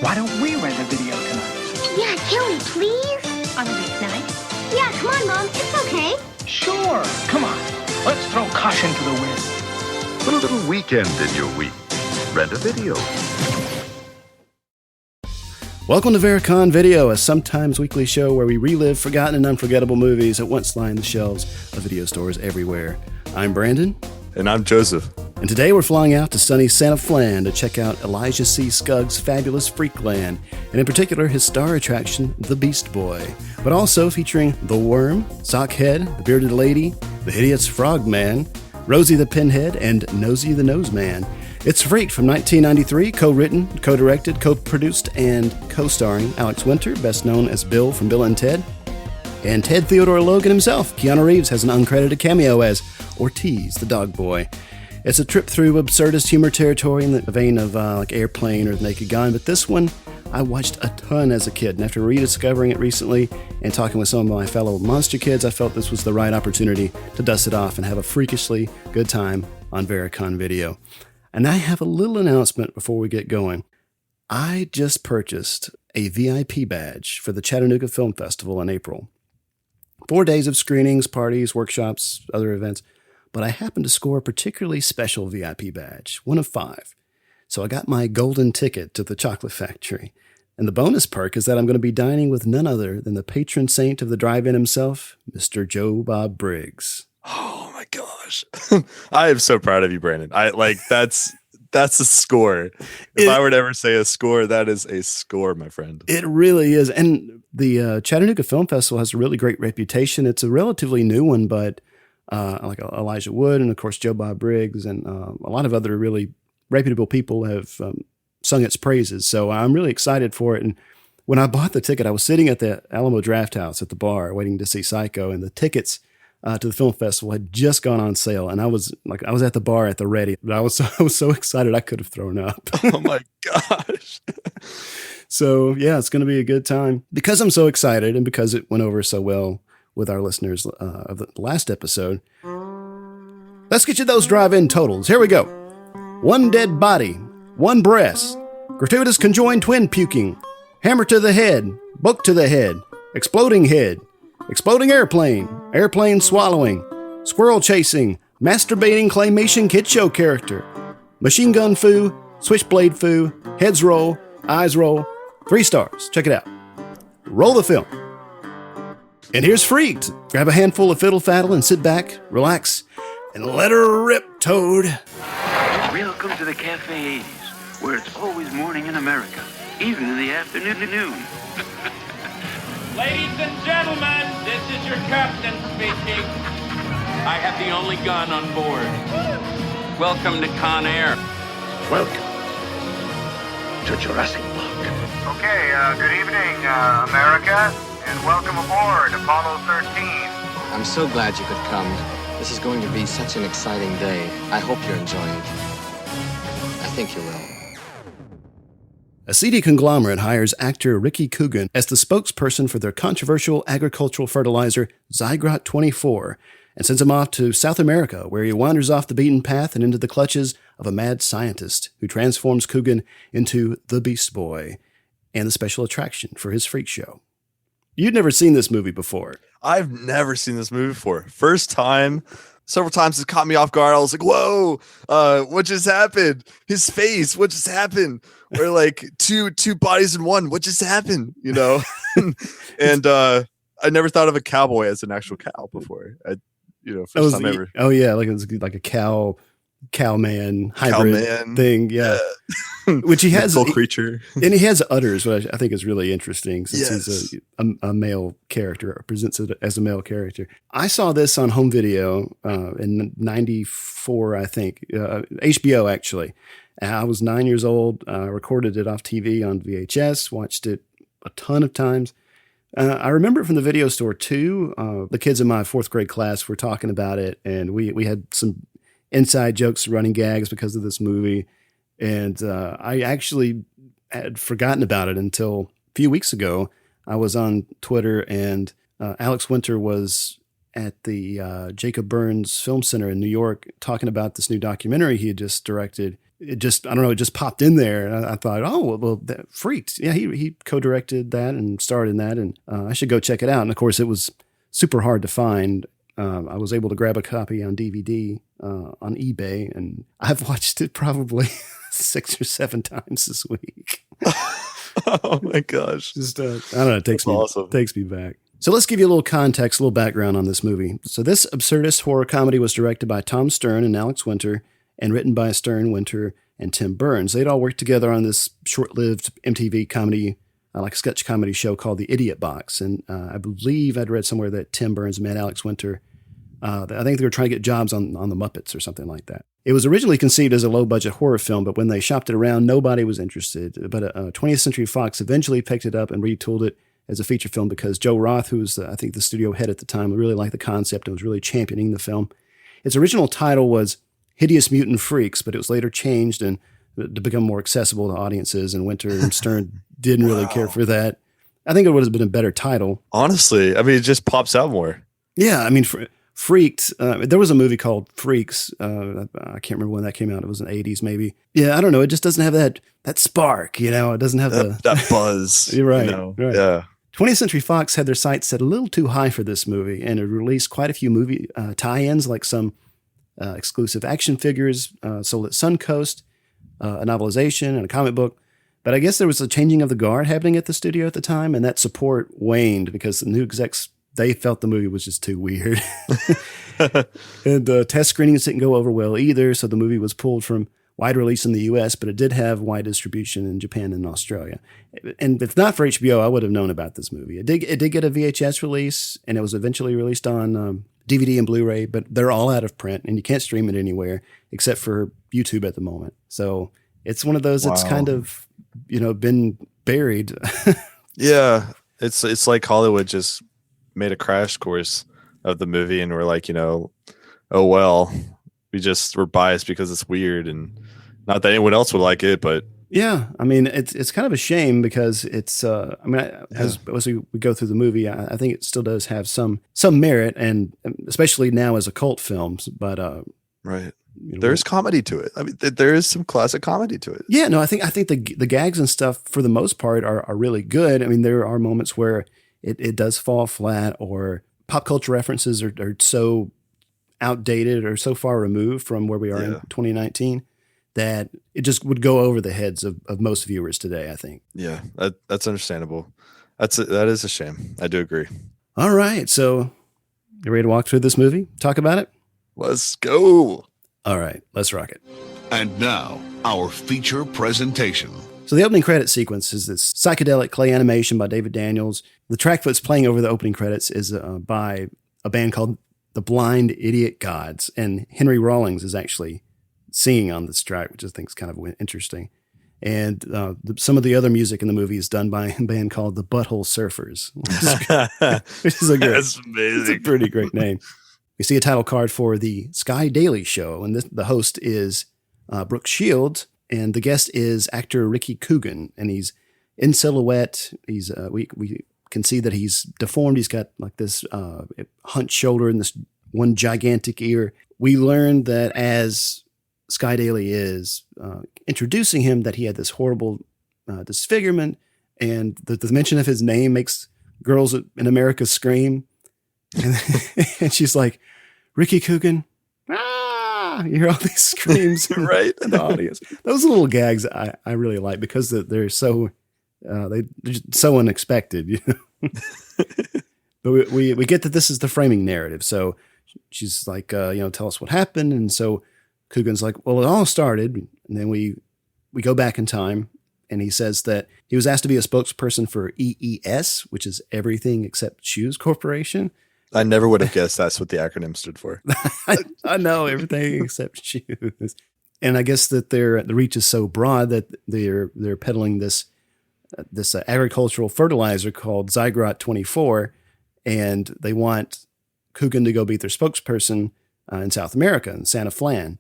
Why don't we rent a video tonight? Yeah, can we please? On a weeknight? Yeah, come on, Mom. It's okay. Sure. Come on. Let's throw caution to the wind. Put a little weekend in your week. Rent a video. Welcome to Vericon Video, a sometimes weekly show where we relive forgotten and unforgettable movies that once lined the shelves of video stores everywhere. I'm Brandon. And I'm Joseph. And today we're flying out to sunny Santa Flan to check out Elijah C. Scugg's fabulous FREEK Land, and in particular his star attraction, The Beast Boy, but also featuring The Worm, Sockhead, The Bearded Lady, The Hideous Frogman, Rosie the Pinhead, and Nosy the Noseman. It's Freaked from 1993, co-written, co-directed, co-produced, and co-starring Alex Winter, best known as Bill from Bill and Ted, and Ted Theodore Logan himself. Keanu Reeves has an uncredited cameo as Ortiz, the dog boy. It's a trip through absurdist humor territory in the vein of like Airplane or The Naked Gun, but this one I watched a ton as a kid, and after rediscovering it recently and talking with some of my fellow monster kids, I felt this was the right opportunity to dust it off and have a freakishly good time on Vericon Video. And I have a little announcement before we get going. I just purchased a VIP badge for the Chattanooga Film Festival in April. 4 days of screenings, parties, workshops, other events, but I happened to score a particularly special VIP badge, one of 5. So I got my golden ticket to the Chocolate Factory. And the bonus perk is that I'm going to be dining with none other than the patron saint of the drive-in himself, Mr. Joe Bob Briggs. Oh my gosh. I am so proud of you, Brandon. That's a score. If I were to ever say a score, that is a score, my friend. It really is. And the Chattanooga Film Festival has a really great reputation. It's a relatively new one, but like Elijah Wood and, of course, Joe Bob Briggs and a lot of other really reputable people have sung its praises. So I'm really excited for it. And when I bought the ticket, I was sitting at the Alamo Draft House at the bar waiting to see Psycho, and the tickets to the film festival had just gone on sale, and I was at the bar at the ready. But I was so excited I could have thrown up. Oh my gosh! So yeah, it's going to be a good time because I'm so excited, and because it went over so well with our listeners of the last episode. Let's get you those drive-in totals. Here we go: 1 dead body, 1 breast, gratuitous conjoined twin puking, hammer to the head, book to the head, exploding airplane, airplane swallowing, squirrel chasing, masturbating claymation kid show character, machine gun foo, switchblade foo, heads roll, eyes roll, 3 stars. Check it out. Roll the film. And here's Freaked. Grab a handful of fiddle faddle and sit back, relax, and let her rip, Toad. Welcome to the Cafe 80s, where it's always morning in America, even in the afternoon. Ladies and gentlemen, this is your captain speaking. I have the only gun on board. Welcome to Con Air. Welcome to Jurassic Park. Okay, good evening, America, and welcome aboard Apollo 13. I'm so glad you could come. This is going to be such an exciting day. I hope you're enjoying it. I think you will. A seedy conglomerate hires actor Ricky Coogan as the spokesperson for their controversial agricultural fertilizer, Zygrot 24, and sends him off to South America, where he wanders off the beaten path and into the clutches of a mad scientist who transforms Coogan into the Beast Boy and the special attraction for his freak show. You'd never seen this movie before. I've never seen this movie before. First time. Several times it caught me off guard. I was like, whoa, what just happened? His face, what just happened? Or like two bodies in one, what just happened? You know? And I never thought of a cowboy as an actual cow before. First time ever. Oh yeah, like it was like a cowman hybrid thing. Yeah. Which he has full creature. And he has udders, which I think is really interesting since he's a male character, or presents it as a male character. I saw this on home video in 94, I think, HBO actually. I was 9 years old. I recorded it off TV on VHS, watched it a ton of times. I remember it from the video store too. The kids in my 4th grade class were talking about it, and we had some inside jokes, running gags because of this movie. And I actually had forgotten about it until a few weeks ago. I was on Twitter, and Alex Winter was at the Jacob Burns Film Center in New York talking about this new documentary he had just directed. it just, I don't know, it just popped in there. And I thought, oh, well, that Freaked. Yeah, he co-directed that and starred in that. And I should go check it out. And of course, it was super hard to find. I was able to grab a copy on DVD on eBay, and I've watched it probably 6 or 7 times this week. Oh my gosh. Just, I don't know, it takes me back. So let's give you a little context, a little background on this movie. So this absurdist horror comedy was directed by Tom Stern and Alex Winter and written by Stern, Winter, and Tim Burns. They'd all worked together on this short-lived MTV comedy, like a sketch comedy show called The Idiot Box. And I believe I'd read somewhere that Tim Burns met Alex Winter. I think they were trying to get jobs on the Muppets or something like that. It was originally conceived as a low-budget horror film, but when they shopped it around, nobody was interested. But 20th Century Fox eventually picked it up and retooled it as a feature film because Joe Roth, who was, I think, the studio head at the time, really liked the concept and was really championing the film. Its original title was Hideous Mutant Freaks, but it was later changed and to become more accessible to audiences, and Winter and Stern didn't really care for that. I think it would have been a better title. Honestly, I mean, it just pops out more. Yeah, I mean, Freaked, there was a movie called Freaks. I can't remember when that came out. It was in the 80s, maybe. Yeah, I don't know. It just doesn't have that spark, you know? It doesn't have that buzz. You're right, you know? right. Yeah. 20th Century Fox had their sights set a little too high for this movie, and it released quite a few movie tie-ins, like some exclusive action figures sold at Suncoast, a novelization, and a comic book. But I guess there was a changing of the guard happening at the studio at the time, and that support waned because the new execs, they felt the movie was just too weird. And test screenings didn't go over well either, so the movie was pulled from wide release in the U.S., but it did have wide distribution in Japan and Australia. And if not for HBO, I would have known about this movie. It did get a VHS release, and it was eventually released on DVD and Blu-ray, but they're all out of print, and you can't stream it anywhere except for YouTube at the moment. So it's one of those that's kind of, been buried. Yeah, it's like Hollywood just made a crash course of the movie, and we're like, oh well, we're biased because it's weird, and not that anyone else would like it, but yeah, I mean, it's kind of a shame because it's as we go through the movie, I think it still does have some merit, and especially now as a cult film, but right. There's comedy to it. I mean, there is some classic comedy to it. Yeah, no, I think the gags and stuff for the most part are really good. I mean, there are moments where it does fall flat, or pop culture references are so outdated or so far removed from where we are in 2019 that it just would go over the heads of most viewers today, I think. Yeah, that's understandable. That is a shame. I do agree. All right, so you ready to walk through this movie? Talk about it? Let's go. All right, let's rock it. And now, our feature presentation. So the opening credit sequence is this psychedelic clay animation by David Daniels. The track that's playing over the opening credits is by a band called The Blind Idiot Gods, and Henry Rawlings is actually singing on this track, which I think is kind of interesting. And some of the other music in the movie is done by a band called the Butthole Surfers, which is That's amazing. It's a pretty great name. We see a title card for the Sky Daily Show, and the host is Brooke Shields, and the guest is actor Ricky Coogan, and he's in silhouette. He's we can see that he's deformed. He's got like this hunched shoulder and this one gigantic ear. We learned that as Sky Daily is introducing him, that he had this horrible disfigurement, and the mention of his name makes girls in America scream. And she's like, Ricky Coogan, ah! You hear all these screams right in the audience. Those little gags I really like because they're so they're just so unexpected. But we get that this is the framing narrative. So she's like, tell us what happened. And so Coogan's like, well, it all started. And then we go back in time, and he says that he was asked to be a spokesperson for EES, which is Everything Except Shoes Corporation. I never would have guessed that's what the acronym stood for. I know, everything except shoes. And I guess that the reach is so broad that they're peddling this agricultural fertilizer called Zygrot 24, and they want Coogan to go be their spokesperson in South America, in Santa Flan.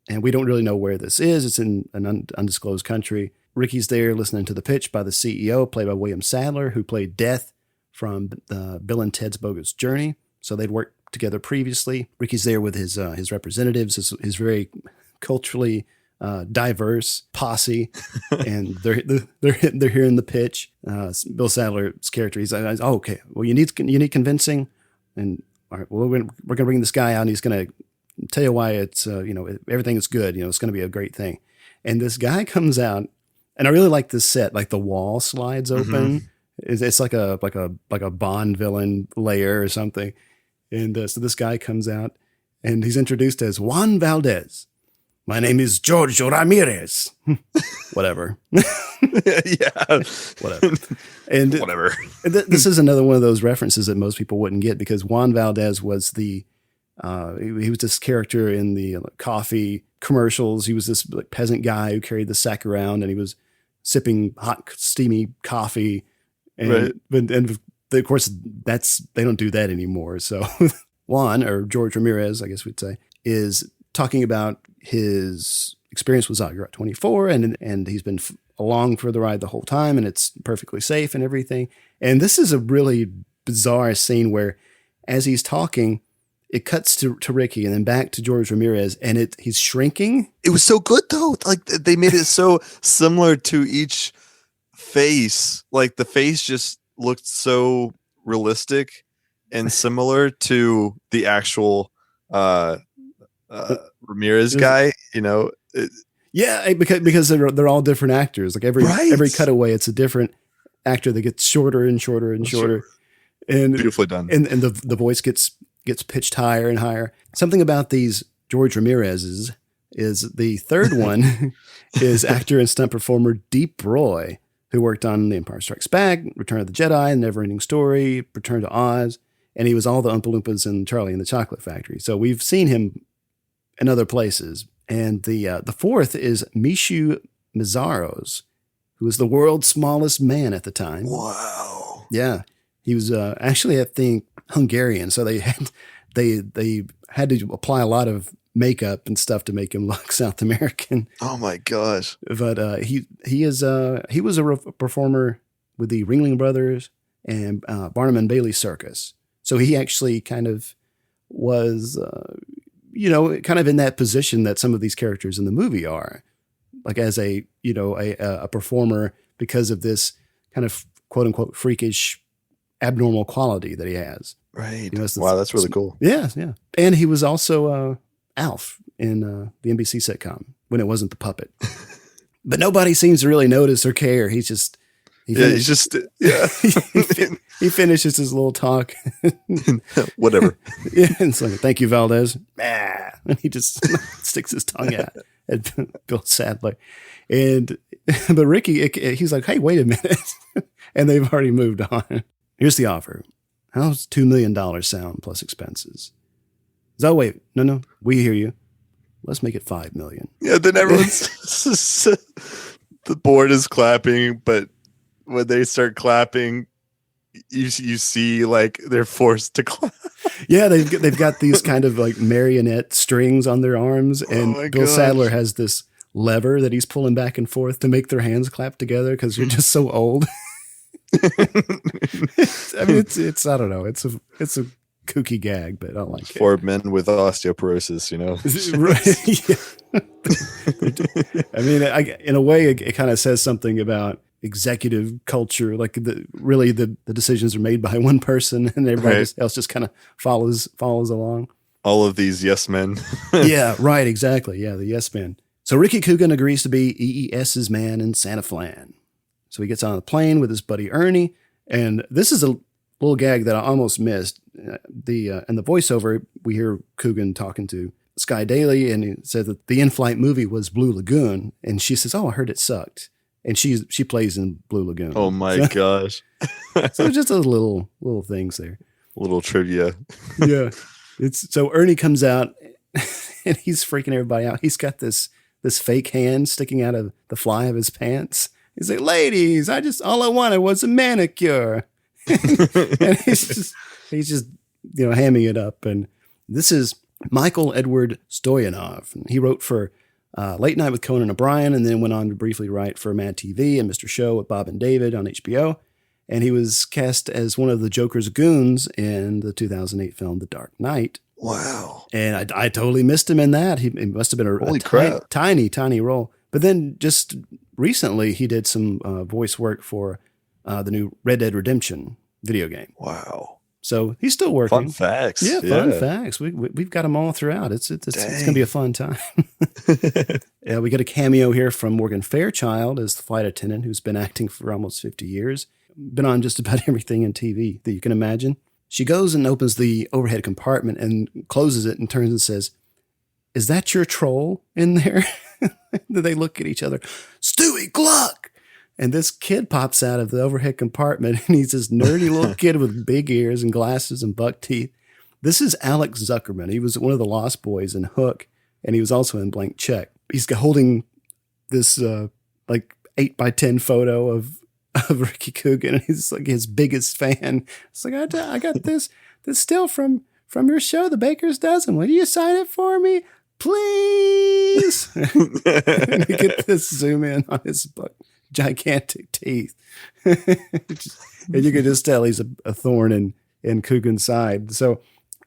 And we don't really know where this is. It's in an undisclosed country. Ricky's there listening to the pitch by the CEO, played by William Sadler, who played Death from Bill and Ted's Bogus Journey. So they'd worked together previously. Ricky's there with his representatives, his very culturally diverse posse, and they're hearing the pitch. Bill Sadler's character, he's like, "Oh, okay, well, you need convincing, and all right, well, we're gonna bring this guy out, and he's gonna tell you why it's everything is good. It's gonna be a great thing." And this guy comes out, and I really like this set. Like the wall slides open. It's like a Bond villain lair or something. And so this guy comes out, and he's introduced as Juan Valdez. My name is George Ramirez. Whatever. Yeah. Whatever. And whatever. This is another one of those references that most people wouldn't get, because Juan Valdez was he was this character in the coffee commercials. He was this peasant guy who carried the sack around, and he was sipping hot, steamy coffee. And, right. and of course, they don't do that anymore. So Juan, or George Ramirez, I guess we'd say, is talking about his experience with Zygrot 24, and he's been along for the ride the whole time, and it's perfectly safe and everything. And this is a really bizarre scene where, as he's talking, it cuts to Ricky and then back to George Ramirez, and he's shrinking. It was so good though. Like they made it so similar to each face. Like the face just looked so realistic and similar to the actual Ramirez guy. Yeah, because they're all different actors. Like every cutaway, it's a different actor that gets shorter and shorter and shorter. And beautifully done. And the voice gets pitched higher and higher. Something about these George Ramirez's is the third one is actor and stunt performer Deep Roy, who worked on The Empire Strikes Back, Return of the Jedi, Neverending Story, Return to Oz, and he was all the Oompa Loompas in Charlie and the Chocolate Factory. So we've seen him in other places. And the fourth is Mishu Mizaros, who was the world's smallest man at the time. Wow. Yeah. He was actually, I think, Hungarian. So they had to apply a lot of makeup and stuff to make him look South American. Oh my gosh. But he was a performer with the Ringling Brothers and Barnum and Bailey Circus. So he actually kind of was, kind of in that position that some of these characters in the movie are, like as a performer, because of this kind of quote unquote freakish, abnormal quality that he has. Right. Wow, that's really cool. Yeah, yeah. And he was also Alf in the NBC sitcom when it wasn't the puppet. But nobody seems to really notice or care. He finishes his little talk. Whatever. Yeah, it's like, thank you, Valdez. And he just sticks his tongue out at Bill Sadler. But Ricky, he's like, hey, wait a minute. And they've already moved on. Here's the offer. How's $2 million sound plus expenses? Oh, wait. No. We hear you. Let's make it $5 million. Yeah, then everyone's the board is clapping, but when they start clapping, you see like they're forced to clap. Yeah, they've got these kind of like marionette strings on their arms, and Bill Sadler has this lever that he's pulling back and forth to make their hands clap together because you're just so old. I mean, it's I don't know. It's a kooky gag, but I don't like it. For men with osteoporosis, Right. Yeah. I mean, in a way, it kind of says something about executive culture. Like the decisions are made by one person, and everybody else just kind of follows along. All of these yes men. Yeah, right. Exactly. Yeah, the yes men. So Ricky Coogan agrees to be EES's man in Santa Flan. So he gets on the plane with his buddy Ernie, and this is a little gag that I almost missed. In the voiceover, we hear Coogan talking to Sky Daly, and he said that the in-flight movie was Blue Lagoon, and she says, "Oh, I heard it sucked," and she plays in Blue Lagoon. Oh my gosh! So just those little things there, little trivia. Yeah, so Ernie comes out, and he's freaking everybody out. He's got this fake hand sticking out of the fly of his pants. He's like, "Ladies, all I wanted was a manicure." And he's just hamming it up. And this is Michael Edward Stoyanov. And he wrote for Late Night with Conan O'Brien, and then went on to briefly write for Mad TV and Mr. Show with Bob and David on HBO. And he was cast as one of the Joker's goons in the 2008 film The Dark Knight. Wow. And I totally missed him in that. He must have been a tiny role. But then just recently, he did some voice work for the new Red Dead Redemption video game. Wow. So he's still working. Fun facts. Yeah, fun facts. We've got them all throughout. It's going to be a fun time. Yeah, we get a cameo here from Morgan Fairchild as the flight attendant who's been acting for almost 50 years. Been on just about everything in TV that you can imagine. She goes and opens the overhead compartment and closes it and turns and says, "Is that your troll in there?" They look at each other. "Stewie Gluck!" And this kid pops out of the overhead compartment, and he's this nerdy little kid with big ears and glasses and buck teeth. This is Alex Zuckerman. He was one of the Lost Boys in Hook, and he was also in Blank Check. He's holding this 8x10 photo of Ricky Coogan, and he's like his biggest fan. It's like, I got this still from your show, The Baker's Dozen. Will you sign it for me, please? And you get this zoom in on his gigantic teeth. And you can just tell he's a thorn in Coogan's side. So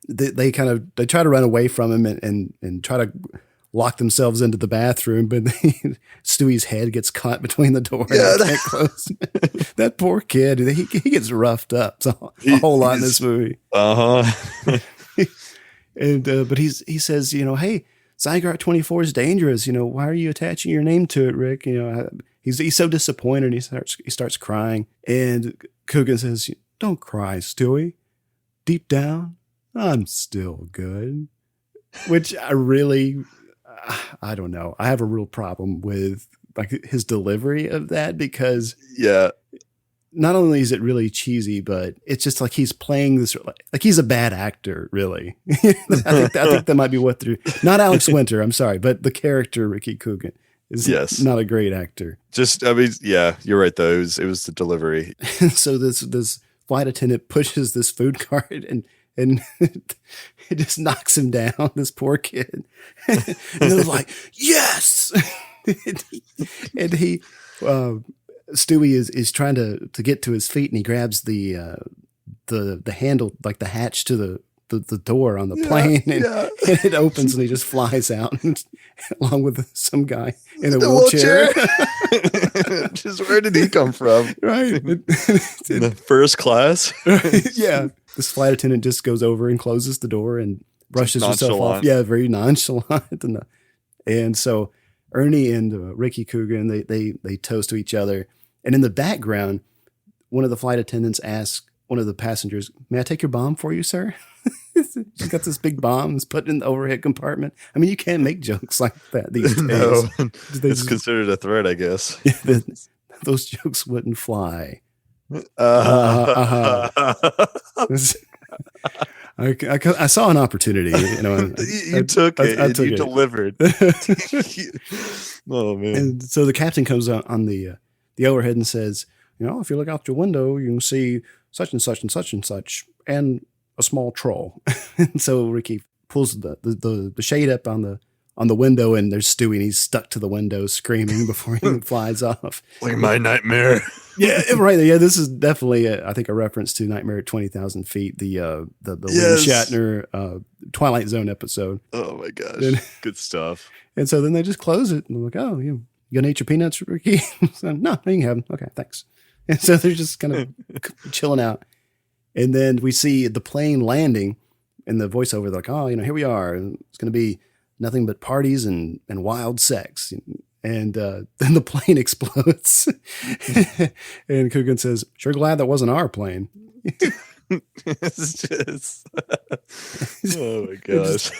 they try to run away from him and try to lock themselves into the bathroom, but Stewie's head gets caught between the door and they can't close. That poor kid, he gets roughed up a whole lot in this movie. Uh-huh. And but he says, hey, Zygrot 24 is dangerous. Why are you attaching your name to it, Rick? He's so disappointed. He starts crying, and Coogan says, "Don't cry, Stewie. Deep down, I'm still good." Which I don't know. I have a real problem with his delivery of that, because not only is it really cheesy, but it's just like he's playing this like he's a bad actor, really. I think that might be what they're not Alex Winter. I'm sorry, but the character Ricky Coogan is not a great actor. You're right though. It was the delivery. So this flight attendant pushes this food cart and it just knocks him down, this poor kid. And they're like, "Yes!" and he Stewie is trying to get to his feet, and he grabs the handle, like the hatch to the door on the plane, and it opens, and he just flies out along with some guy in a wheelchair. Just where did he come from? Right. In the first class? Yeah. This flight attendant just goes over and closes the door and brushes herself off. Yeah, very nonchalant. And so Ernie and Ricky Coogan, they toast to each other. And in the background, one of the flight attendants asks one of the passengers, "May I take your bomb for you, sir?" She's got this big bomb that's put in the overhead compartment. I mean, you can't make jokes like that these days. No, it's considered a threat, I guess. Those jokes wouldn't fly. I saw an opportunity. You took it. And you delivered. Oh man! And so the captain comes on the overhead and says, "If you look out your window, you can see such and such and such and such, and a small troll." And so Ricky pulls the shade up on the window, and there's Stewie, and he's stuck to the window screaming before he flies off. Like my nightmare. Yeah, right. Yeah, this is definitely, I think, a reference to Nightmare at 20,000 Feet, the William Shatner Twilight Zone episode. Oh my gosh, good stuff. And so then they just close it, and they're like, "Oh, you gonna eat your peanuts, Ricky?" So, "No, you can have them." "Okay, thanks." And so they're just kind of chilling out. And then we see the plane landing, and the voiceover, they're like, "Oh, here we are. It's going to be nothing but parties and wild sex." And then the plane explodes. And Coogan says, "Sure glad that wasn't our plane." It's just, oh my gosh.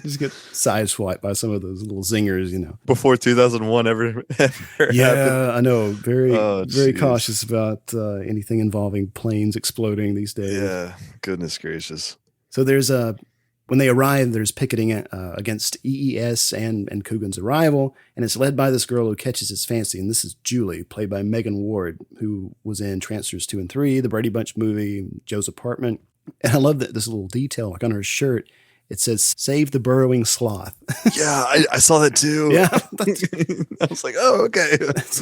Just get sideswiped by some of those little zingers, Before 2001 ever happened. I know. Very cautious about anything involving planes exploding these days. Yeah, goodness gracious. So there's when they arrive, there's picketing against EES and Coogan's arrival, and it's led by this girl who catches his fancy, and this is Julie, played by Megan Ward, who was in Transfers 2 and 3, the Brady Bunch movie, Joe's Apartment. And I love that this little detail, like on her shirt, it says, "Save the burrowing sloth." Yeah, I saw that too. Yeah. I was like, oh, okay.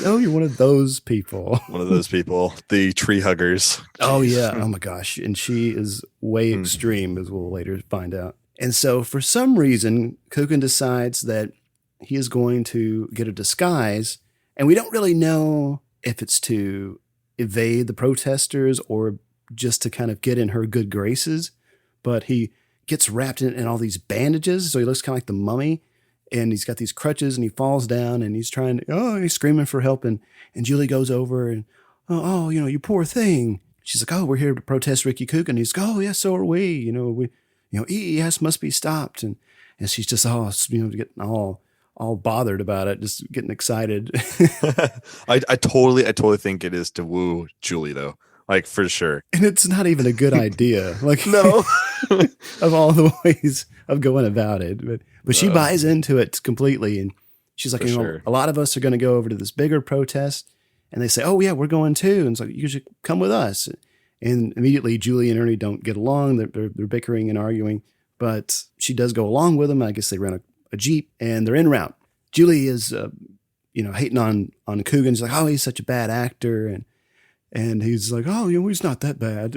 Oh, you're one of those people. One of those people, the tree huggers. Oh, yeah. Oh, my gosh. And she is way extreme, as we'll later find out. And so for some reason, Coogan decides that he is going to get a disguise. And we don't really know if it's to evade the protesters or just to kind of get in her good graces. But he gets wrapped in all these bandages. So he looks kind of like the mummy. And he's got these crutches and he falls down and he's he's screaming for help. And Julie goes over and, you poor thing. She's like, we're here to protest Ricky Coogan. He's like, yes, so are we. EES must be stopped. And she's just, getting all bothered about it, just getting excited. I totally think it is to woo Julie though. Like for sure. And it's not even a good idea. Like no, of all the ways of going about it. But she buys into it completely. And she's like, a lot of us are going to go over to this bigger protest. And they say, oh yeah, we're going too. And it's like, you should come with us. And immediately Julie and Ernie don't get along. They're bickering and arguing, but she does go along with them. I guess they rent a Jeep and they're en route. Julie is, hating on Coogan. She's like, he's such a bad actor. And he's like, he's not that bad.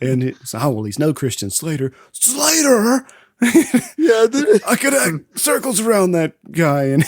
and it's, well, he's no Christian Slater. Slater! Yeah, I could act circles around that guy. And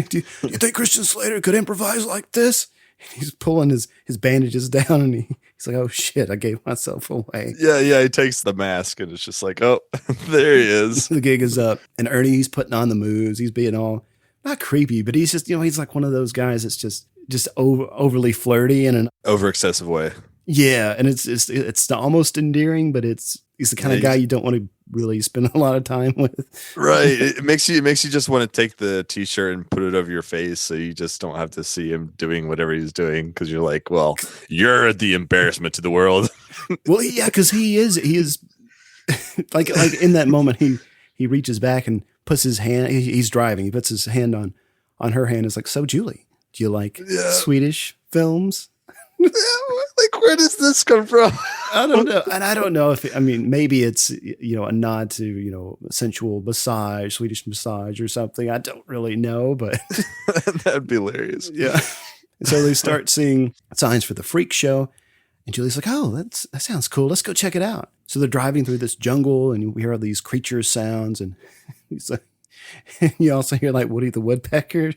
do you think Christian Slater could improvise like this? And he's pulling his bandages down and he's like, oh shit, I gave myself away. Yeah, he takes the mask and it's just like, oh, there he is. The gig is up. And Ernie, he's putting on the moves. He's being all, not creepy, but he's just, he's like one of those guys that's just overly flirty in an over excessive way. Yeah, and it's almost endearing, but he's the kind of guy you don't want to really spend a lot of time with. Right. It makes you just want to take the t-shirt and put it over your face so you just don't have to see him doing whatever he's doing because you're like, well, you're the embarrassment to the world. Well, yeah, because he is like in that moment he reaches back and puts his hand. He's driving. He puts his hand on her hand. It's like, so Julie, do you like Swedish films? Like, where does this come from? I don't know. And I don't know if, maybe it's, a nod to, sensual massage, Swedish massage or something. I don't really know, but that'd be hilarious. Yeah. So they start seeing signs for the freak show and Julie's like, that sounds cool. Let's go check it out. So they're driving through this jungle and we hear all these creature sounds and he's like, and you also hear like Woody the Woodpecker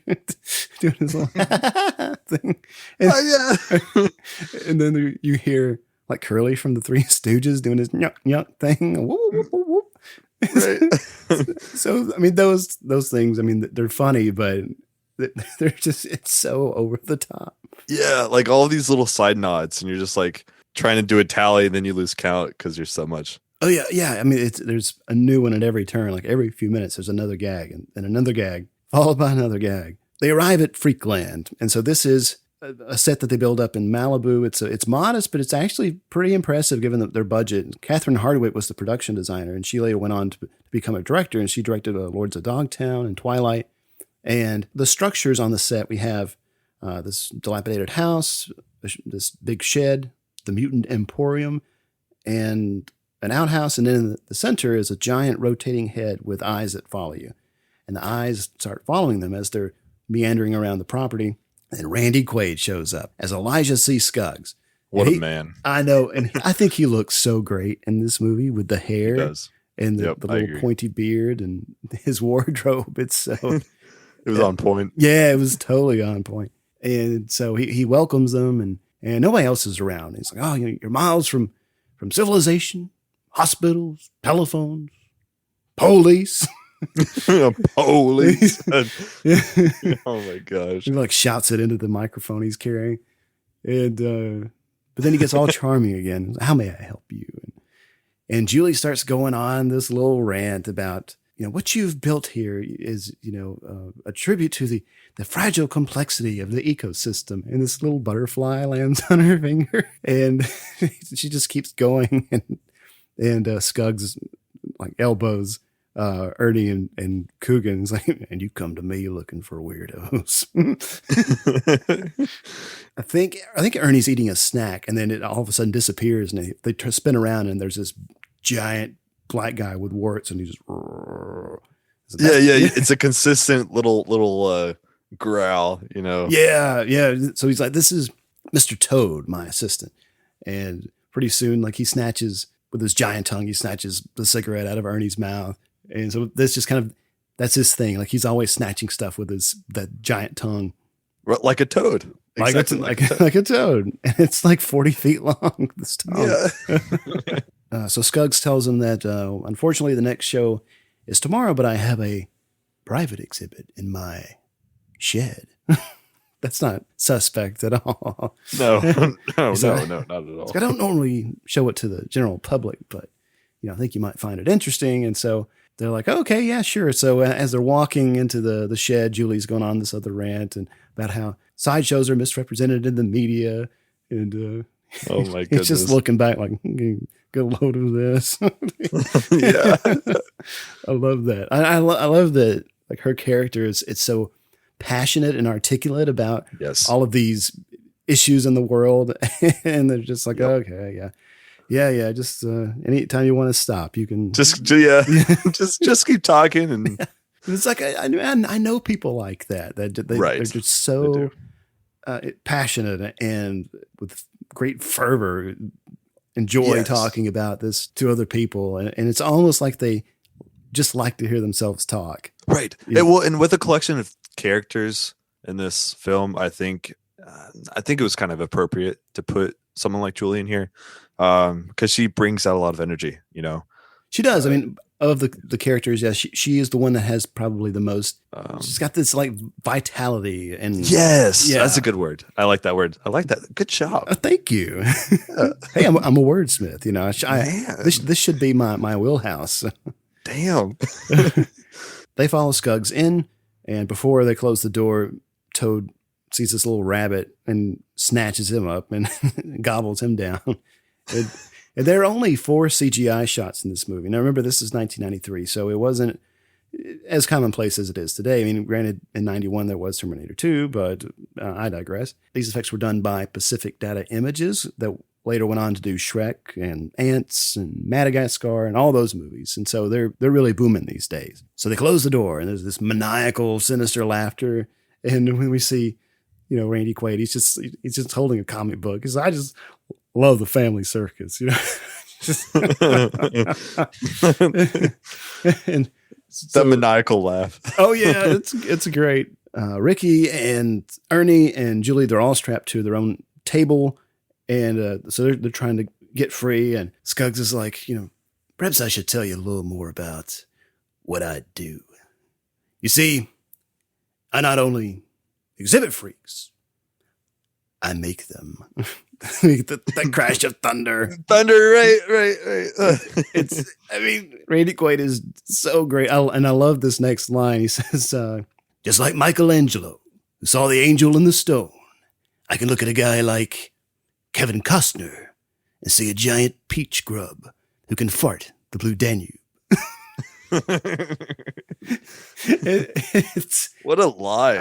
doing his little thing. And, and then you hear like Curly from the Three Stooges doing his nyuk nyuk thing. Whoop, whoop, whoop. Right. So, those things, they're funny, but they're just, it's so over the top. Yeah. Like all these little side nods and you're just like trying to do a tally and then you lose count because there's so much. Oh, yeah, yeah. There's a new one at every turn. Like every few minutes, there's another gag and another gag, followed by another gag. They arrive at Freak Land. And so this is a set that they build up in Malibu. It's modest, but it's actually pretty impressive given their budget. Catherine Hardwicke was the production designer, and she later went on to become a director, and she directed Lords of Dogtown and Twilight. And the structures on the set, we have this dilapidated house, this big shed, the Mutant Emporium, and an outhouse, and then in the center is a giant rotating head with eyes that follow you. And the eyes start following them as they're meandering around the property. And Randy Quaid shows up as Elijah C. Scuggs. What a man. I know. And I think he looks so great in this movie with the hair and the little pointy beard and his wardrobe. It's so... It was on point. Yeah, it was totally on point. And so he welcomes them and nobody else is around. He's like, you're miles from civilization, hospitals, telephones, police. Police. Oh my gosh. He like shouts it into the microphone he's carrying. And but then he gets all charming again. How may I help you? And Julie starts going on this little rant about, what you've built here is, a tribute to the fragile complexity of the ecosystem. And this little butterfly lands on her finger. And she just keeps going. And Scuggs like elbows Ernie and Coogan's like, and you come to me looking for weirdos. I think Ernie's eating a snack and then it all of a sudden disappears and they spin around and there's this giant black guy with warts and he just it's a consistent little growl, Yeah. So he's like, this is Mr. Toad, my assistant. And pretty soon, like he snatches with his giant tongue, he snatches the cigarette out of Ernie's mouth. And so that's just kind of, that's his thing. Like he's always snatching stuff with that giant tongue. Like a toad. Exactly like a toad. And it's like 40 feet long, this tongue. Yeah. So Scuggs tells him that, unfortunately, the next show is tomorrow, but I have a private exhibit in my shed. That's not suspect at all. No, not at all. I don't normally show it to the general public, but I think you might find it interesting. And so they're like, okay, yeah, sure. So as they're walking into the shed, Julie's going on this other rant and about how sideshows are misrepresented in the media. And oh my goodness, he's just looking back like, get a load of this. Yeah, I love that. I love that. Like her character it's so passionate and articulate about all of these issues in the world, and they're just like, okay, yeah. Just anytime you want to stop, you can just keep talking, and it's like I know people like that. They're just so passionate and with great fervor and joy talking about this to other people, and it's almost like they just like to hear themselves talk. Right. And with a collection of characters in this film, I think it was kind of appropriate to put someone like Julie in here, because she brings out a lot of energy. She does. I mean, of the characters, she is the one that has probably the most. She's got this like vitality and that's a good word. I like that word. I like that. Good job. Thank you. Hey, I'm a wordsmith. This should be my wheelhouse. Damn. They follow Scuggs in, and before they close the door, Toad sees this little rabbit and snatches him up and gobbles him down. And there are only 4 CGI shots in this movie. Now, remember, this is 1993, so it wasn't as commonplace as it is today. I mean, granted, in 91, there was Terminator 2, but I digress. These effects were done by Pacific Data Images that later went on to do Shrek and Ants and Madagascar and all those movies. And so they're really booming these days. So they close the door, and there's this maniacal, sinister laughter. And when we see, Randy Quaid, he's just holding a comic book. Because I just love the family circus, and the maniacal laugh. Oh yeah, it's great. Ricky and Ernie and Julie, they're all strapped to their own table. And so they're trying to get free. And Scuggs is like, perhaps I should tell you a little more about what I do. You see, I not only exhibit freaks, I make them. the crash of thunder. Thunder, right. Randy Quaid is so great. And I love this next line. He says, just like Michelangelo, who saw the angel in the stone, I can look at a guy like Kevin Costner and see a giant peach grub who can fart the Blue Danube. What a line.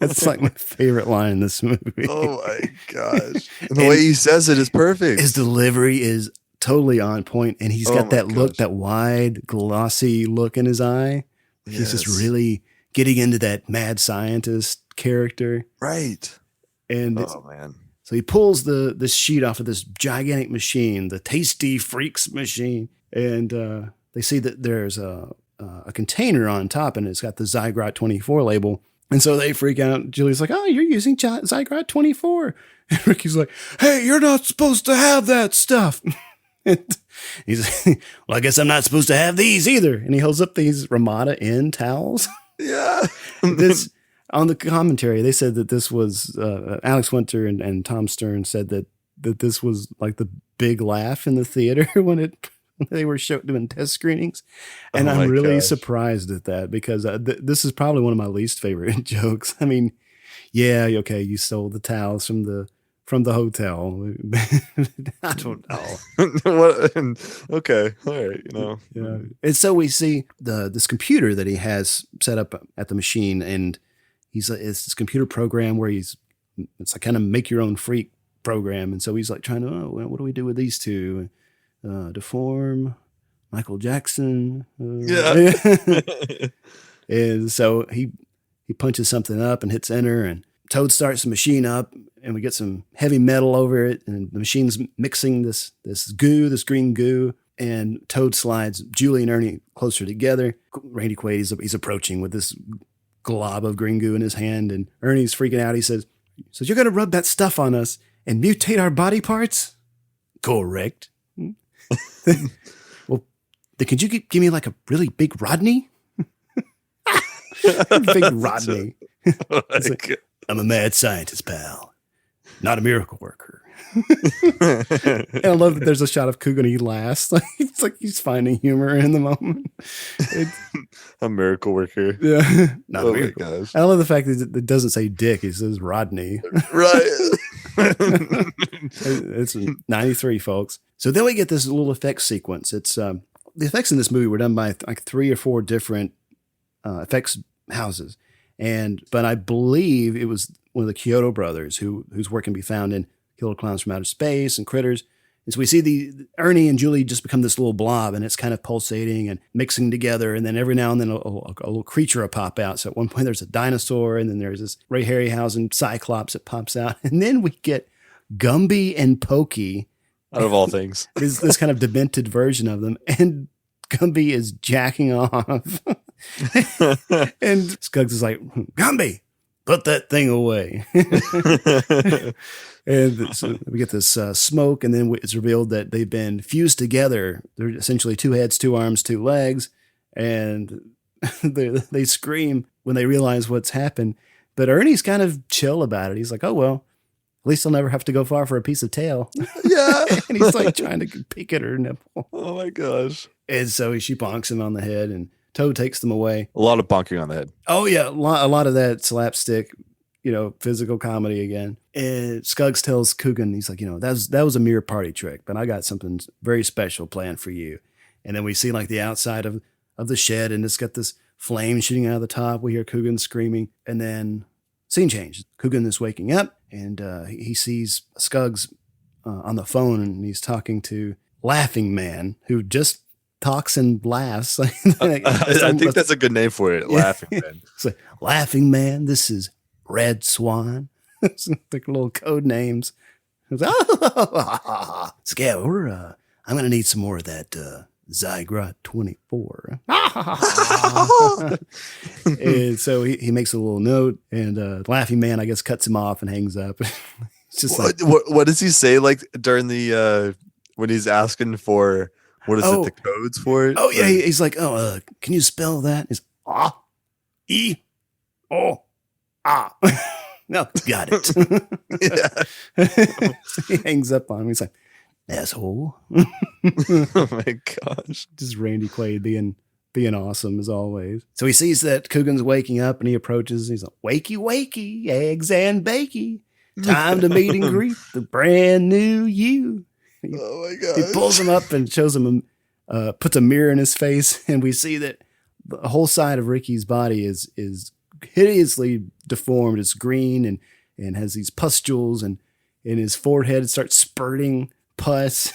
That's like my favorite line in this movie. Oh my gosh. And the way he says it is perfect. His delivery is totally on point, and he's got that look, that wide, glossy look in his eye. He's just really getting into that mad scientist character. Right. And man. So he pulls this sheet off of this gigantic machine, the Tasty Freaks machine, and they see that there's a container on top, and it's got the Zygrot 24 label. And so they freak out. Julie's like, "Oh, you're using Zygrot 24." And Ricky's like, "Hey, you're not supposed to have that stuff." And he's like, "Well, I guess I'm not supposed to have these either." And he holds up these Ramada Inn towels. Yeah. On the commentary, they said that this was Alex Winter and Tom Stern said that this was like the big laugh in the theater when they were doing test screenings. And I'm really surprised at that, because this is probably one of my least favorite jokes. I mean, yeah, okay, you stole the towels from the hotel. I don't know. Okay, all right, Yeah. And so we see this computer that he has set up at the machine, and it's this computer program where it's like kind of make your own freak program. And so he's like trying to, what do we do with these two? Deform, Michael Jackson. And so he punches something up and hits enter, and Toad starts the machine up, and we get some heavy metal over it, and the machine's mixing this green goo, and Toad slides Julie and Ernie closer together. Randy Quaid, he's approaching with this glob of green goo in his hand, and Ernie's freaking out. He says, "So you're going to rub that stuff on us and mutate our body parts?" "Correct." "Well, then could you give me like a really big Rodney?" Big Rodney. Like, "I'm a mad scientist, pal, not a miracle worker." And I love that there's a shot of Coogan. He laughs. It's like he's finding humor in the moment. A miracle worker. Yeah. Not Oh a my miracle. gosh. I love the fact that it doesn't say Dick. It says Rodney. Right. It's 93, folks. So then we get this little effects sequence. It's the effects in this movie were done by like 3 or 4 different effects houses. But I believe it was one of the Kyoto brothers whose work can be found in Killer Clowns from Outer Space and Critters. And so we see Ernie and Julie just become this little blob, and it's kind of pulsating and mixing together. And then every now and then a little creature will pop out. So at one point there's a dinosaur, and then there's this Ray Harryhausen Cyclops that pops out. And then we get Gumby and Pokey. Out of all things. This kind of demented version of them. And Gumby is jacking off. And Skuggs is like, "Gumby, put that thing away." And so we get this smoke, and then it's revealed that they've been fused together. They're essentially 2 heads, 2 arms, 2 legs, and they scream when they realize what's happened. But Ernie's kind of chill about it. He's like, "Oh, well, at least I'll never have to go far for a piece of tail." Yeah. And he's like trying to pick at her nipple. Oh my gosh. And so she bonks him on the head, and Toad takes them away. A lot of bonking on the head. Oh, yeah. A lot of that slapstick, physical comedy again. And Skuggs tells Coogan, he's like, that was a mere party trick, but I got something very special planned for you. And then we see like the outside of the shed, and it's got this flame shooting out of the top. We hear Coogan screaming, and then scene change. Coogan is waking up, and he sees Skuggs on the phone, and he's talking to Laughing Man, who just talks and laughs. I think that's a good name for it. Laughing Man. It's like, "Laughing Man, this is Red Swan." It's like little code names. It's like, "Oh, so yeah, I'm going to need some more of that Zygrot 24. And so he makes a little note, and Laughing Man, I guess, cuts him off and hangs up. It's just what does he say like during the when he's asking for what is it, the codes for it? Oh yeah, he's like, "Oh, can you spell that?" It's E-O-A. No, got it. He hangs up on him. He's like, "Asshole." Oh my gosh. Just Randy Quaid being awesome as always. So he sees that Coogan's waking up, and he approaches. He's like, "Wakey, wakey, eggs and bakey. Time to meet and greet the brand new you." Oh my god. He pulls him up and shows him, puts a mirror in his face, and we see that the whole side of Ricky's body is hideously deformed. It's green and has these pustules, and in his forehead it starts spurting pus.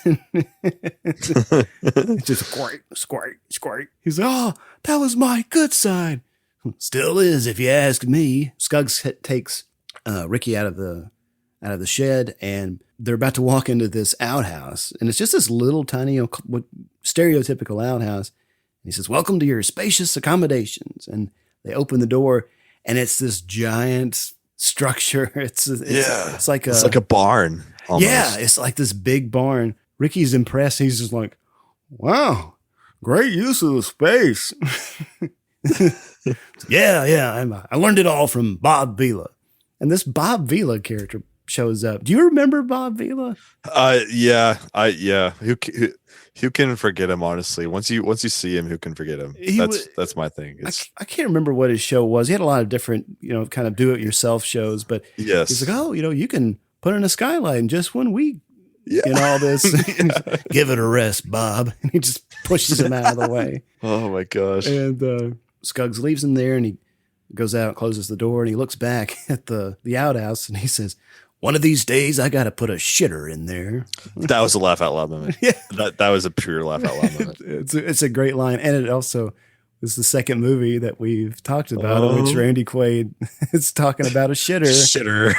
Just squirt, squirt, squirt. He's like, "Oh, that was my good side." "Still is, if you ask me." Skuggs takes Ricky out of the shed, and they're about to walk into this outhouse, and it's just this little tiny stereotypical outhouse. And he says, "Welcome to your spacious accommodations." And they open the door, and it's this giant structure. It's like a barn. Almost. Yeah, it's like this big barn. Ricky's impressed. He's just like, "Wow, great use of the space." Yeah. I learned it all from Bob Vila. And this Bob Vila character shows up. Do you remember Bob Vila? Yeah. Who can forget him? Honestly, once you see him, who can forget him? That's my thing. I can't rember what his show was. He had a lot of different, kind of do-it-yourself shows. But yes, he's like, "Oh, you can put in a skylight in just 1 week." Yeah. And all this. "Give it a rest, Bob." And he just pushes him out of the way. Oh my gosh! And Skuggs leaves him there, and he goes out, closes the door, and he looks back at the outhouse, and he says, "One of these days, I got to put a shitter in there." That was a laugh out loud moment. Yeah, that was a pure laugh out loud moment. It's a great line, and it also This is the second movie that we've talked about in which Randy Quaid is talking about a shitter.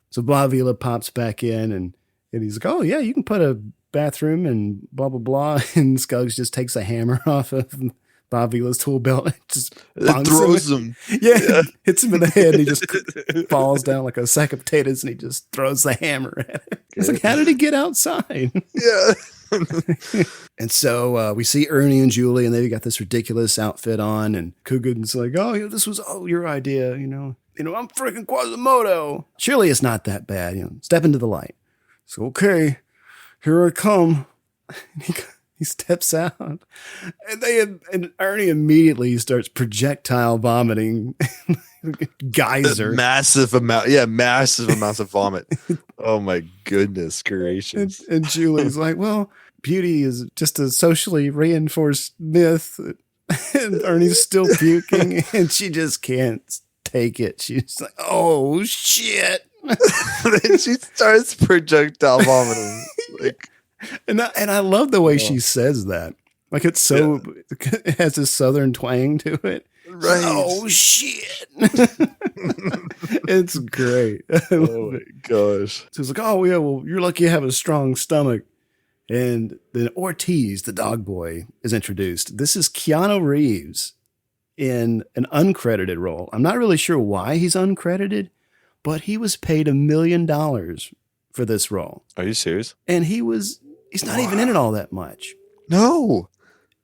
So Bob Vila pops back in and he's like, oh, yeah, you can put a bathroom and blah, blah, blah. And Scuggs just takes a hammer off of Bob Vila's tool belt and just throws him. Yeah, hits him in the head and he just falls down like a sack of potatoes and he just throws the hammer at it. It's like, how did he get outside? Yeah. And so we see Ernie and Julie and they've got this ridiculous outfit on and Coogan's like, oh, this was all your idea, I'm freaking Quasimodo. Surely it's not that bad, step into the light. So, okay, here I come. He steps out and Ernie immediately starts projectile vomiting. Geyser. Massive amounts of vomit. Oh my goodness gracious. And Julie's like, well, beauty is just a socially reinforced myth. And Ernie's still puking and she just can't take it. She's like, oh shit. Then she starts projectile vomiting. Like, and I love the way she says that. Like it has a southern twang to it. Right. Oh shit. It's great. Oh my gosh. So it's like, oh yeah, well, you're lucky you have a strong stomach. And then Ortiz, the dog boy, is introduced. This is Keanu Reeves in an uncredited role. I'm not really sure why he's uncredited, but he was paid $1 million for this role. Are you serious? And he's not even in it all that much. No.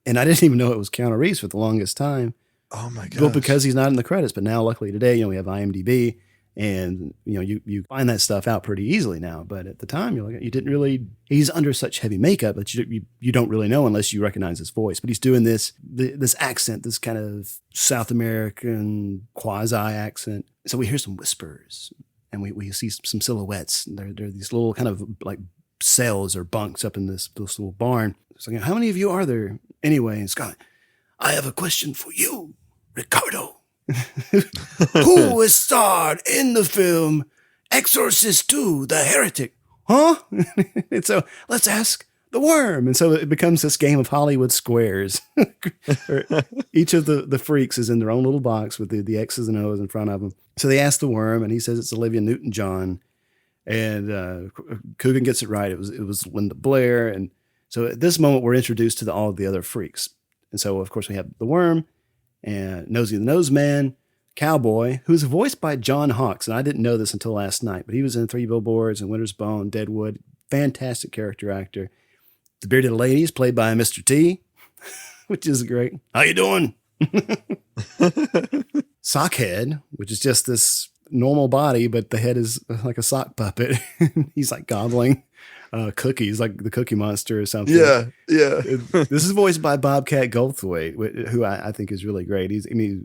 And I didn't even know it was Keanu Reeves for the longest time. Oh my god! Well, because he's not in the credits, but now luckily today, we have IMDb, and you find that stuff out pretty easily now. But at the time, you didn't really. He's under such heavy makeup that you don't really know unless you recognize his voice. But he's doing this accent, this kind of South American quasi accent. So we hear some whispers, and we see some silhouettes. They're these little kind of like cells or bunks up in this little barn. So how many of you are there anyway? And Scott, I have a question for you, Ricardo. Who is starred in the film Exorcist 2, The Heretic? Huh? And so let's ask the worm. And so it becomes this game of Hollywood squares. Each of the freaks is in their own little box with the X's and O's in front of them. So they ask the worm, and he says it's Olivia Newton-John. And Coogan gets it right. It was Linda Blair. And so at this moment, we're introduced to all of the other freaks. And so, of course, we have the worm and Nosy the Nose Man, Cowboy, who's voiced by John Hawkes. And I didn't know this until last night, but he was in 3 Billboards and Winter's Bone, Deadwood. Fantastic character actor. The Bearded Lady is played by Mr. T, which is great. How you doing? Sockhead, which is just this normal body, but the head is like a sock puppet. He's like gobbling cookies, like the Cookie Monster or something. Yeah. This is voiced by Bobcat Goldthwait, who I think is really great. He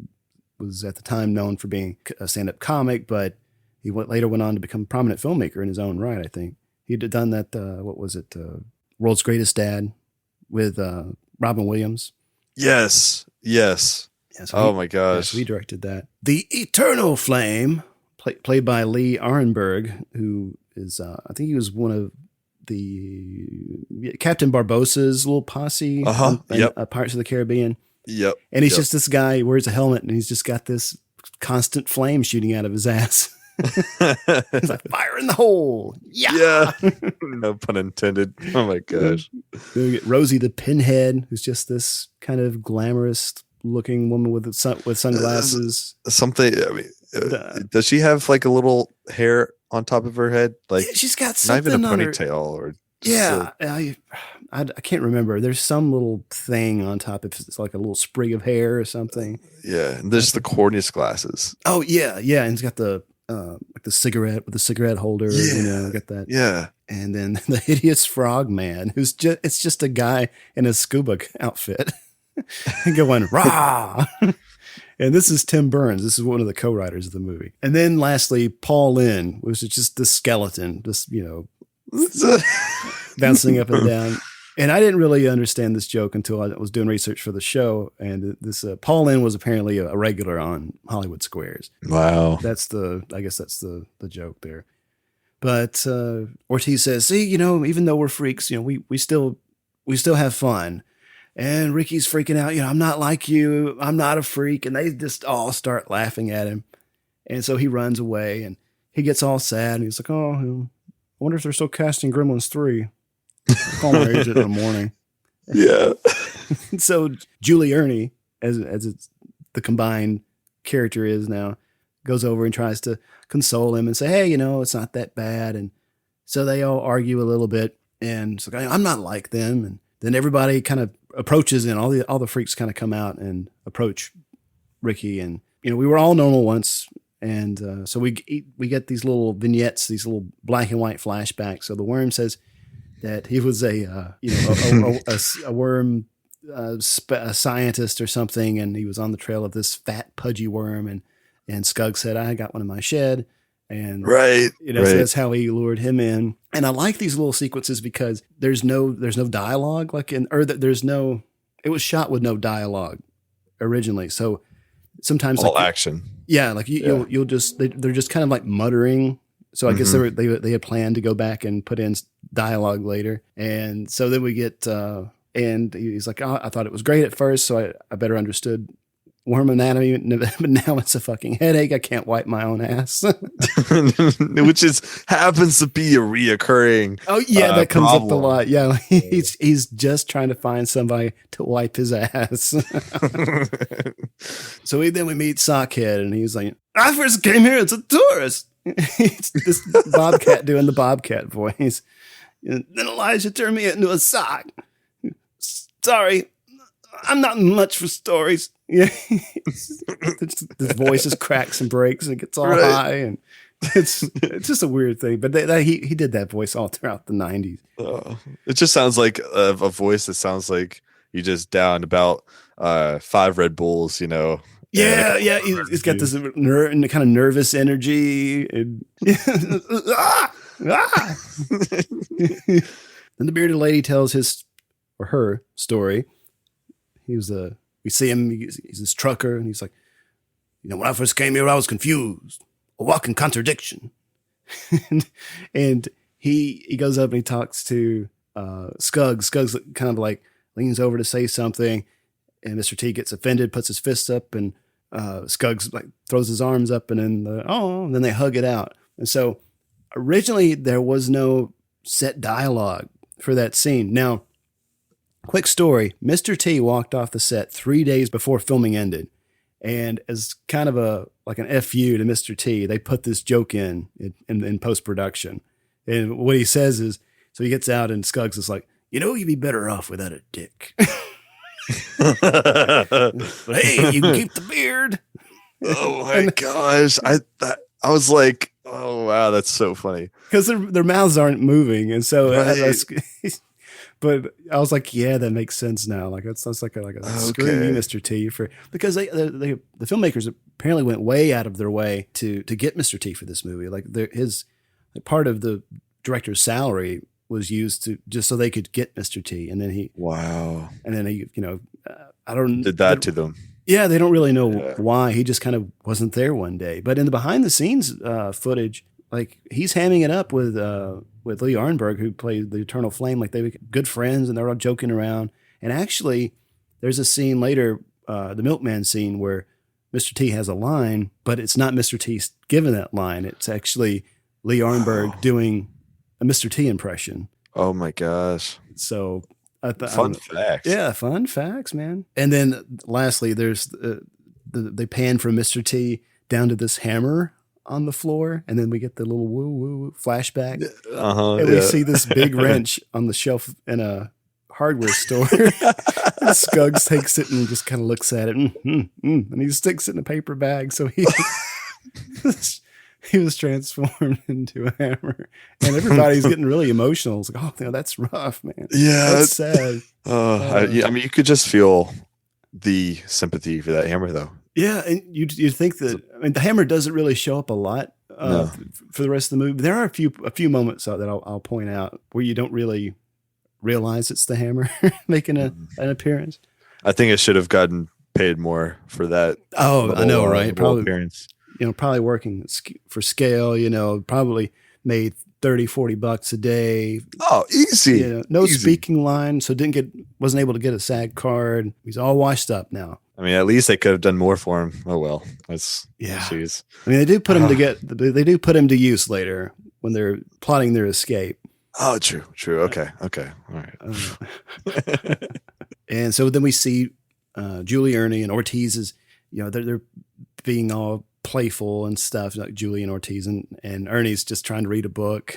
was at the time known for being a stand-up comic, but he later went on to become a prominent filmmaker in his own right, I think. He'd done that, World's Greatest Dad with Robin Williams. Yes. Yeah, so oh my gosh. We directed that. The Eternal Flame, played by Lee Arenberg, who is, I think he was one of the Captain Barbossa's little posse in Pirates of the Caribbean. Yep. And he's just this guy who wears a helmet and he's just got this constant flame shooting out of his ass. He's like, fire in the hole. Yeah. No pun intended. Oh my gosh. Then we get Rosie the Pinhead, who's just this kind of glamorous looking woman with sunglasses. Does she have like a little hair on top of her head? Like she's got something not even a ponytail or I can't remember. There's some little thing on top of it's like a little sprig of hair or something. Yeah, and there's the corniest glasses. Oh yeah, and it's got the like the cigarette with the cigarette holder. Yeah, got that. Yeah, and then the hideous frog man, who's just a guy in a scuba outfit going rah. And this is Tim Burns. This is one of the co-writers of the movie. And then lastly, Paul Lynn, which is just this skeleton, just, bouncing up and down. And I didn't really understand this joke until I was doing research for the show. And this Paul Lynn was apparently a regular on Hollywood Squares. Wow. I guess that's the joke there. But Ortiz says, see, even though we're freaks, we still have fun. And Ricky's freaking out. I'm not like you. I'm not a freak. And they just all start laughing at him. And so he runs away and he gets all sad. And he's like, oh, I wonder if they're still casting Gremlins 3. I'll call my agent in the morning. Yeah. So Julie Ernie, as it's the combined character is now, goes over and tries to console him and say, hey, it's not that bad. And so they all argue a little bit. And it's like, I'm not like them. And then everybody kind of approaches, and all the freaks kind of come out and approach Ricky. And, we were all normal once. And so we get these little vignettes, these little black and white flashbacks. So the worm says that he was a worm a scientist or something, and he was on the trail of this fat, pudgy worm. And Skug said, I got one in my shed. And right. So that's how he lured him in. And I like these little sequences because there's no dialogue, it was shot with no dialogue originally. So sometimes all action. Yeah. Like you'll just, they're just kind of like muttering. So I guess they had planned to go back and put in dialogue later. And so then we get, and he's like, oh, I thought it was great at first. So I better understood worm anatomy, but now it's a fucking headache. I can't wipe my own ass. Which happens to be a reoccurring. Oh yeah, that comes problem. up a lot. Yeah, he's just trying to find somebody to wipe his ass. So then we meet Sockhead, and he's like, I first came here as a tourist. It's this Bobcat doing the Bobcat voice. And then Elijah turned me into a sock. Sorry, I'm not much for stories. Yeah, his voice just cracks and breaks and gets all high, and it's just a weird thing. But he did that voice all throughout the 90s. It just sounds like a voice that sounds like you just downed about 5 Red Bulls, Yeah. He's got this kind of nervous energy. And Then the bearded lady tells his or her story. We see him, he's this trucker, and he's like, when I first came here, I was confused, a walking contradiction. and he goes up and he talks to Skuggs. Skuggs kind of like leans over to say something, and Mr. T gets offended, puts his fists up, and Skuggs like throws his arms up, and then they hug it out. And so originally there was no set dialogue for that scene. Now, quick story, Mr. T walked off the set 3 days before filming ended. And as kind of an FU to Mr. T, they put this joke in post-production. And what he says is, so he gets out and Skuggs is like, you'd be better off without a dick. But hey, you can keep the beard. Oh my gosh. I was like, oh wow, that's so funny. Because their mouths aren't moving. And so but I was like, yeah, that makes sense now. Like that's like a screw you, Mr. T, because the filmmakers apparently went way out of their way to get Mr. T for this movie. Like his part of the director's salary was used to just so they could get Mr. T, and then he I don't did that to them. Yeah, they don't really know why. He just kind of wasn't there one day. But in the behind the scenes footage, like he's hamming it up with Lee Arnberg, who played the Eternal Flame. Like they were good friends and they're all joking around. And actually, there's a scene later, the Milkman scene, where Mr. T has a line, but it's not Mr. T giving that line. It's actually Lee Arnberg doing a Mr. T impression. Oh my gosh! So fun facts. Yeah, fun facts, man. And then lastly, there's they pan from Mr. T down to this hammer on the floor, and then we get the little woo woo flashback, and we see this big wrench on the shelf in a hardware store. Skuggs takes it and just kind of looks at it, and he sticks it in a paper bag. So he was transformed into a hammer, and everybody's getting really emotional. It's like, oh, that's rough, man. Yeah, that's sad. I mean, you could just feel the sympathy for that hammer, though. Yeah, and you think that, I mean, the hammer doesn't really show up a lot for the rest of the movie. There are a few moments that I'll point out where you don't really realize it's the hammer making an appearance. I think it should have gotten paid more for that. Oh, I know, right? Probably appearance. Probably working for scale. Probably made $30-$40 a day. Oh, easy. You know, no Easy. speaking line, so wasn't able to get a SAG card. He's all washed up now. I mean, at least they could have done more for him. Oh well, jeez. I mean, they do put him they do put him to use later when they're plotting their escape. Oh, true. Okay, all right. And so then we see Julie, Ernie, and Ortiz is, they're being all playful and stuff, like Julie and Ortiz, and Ernie's just trying to read a book.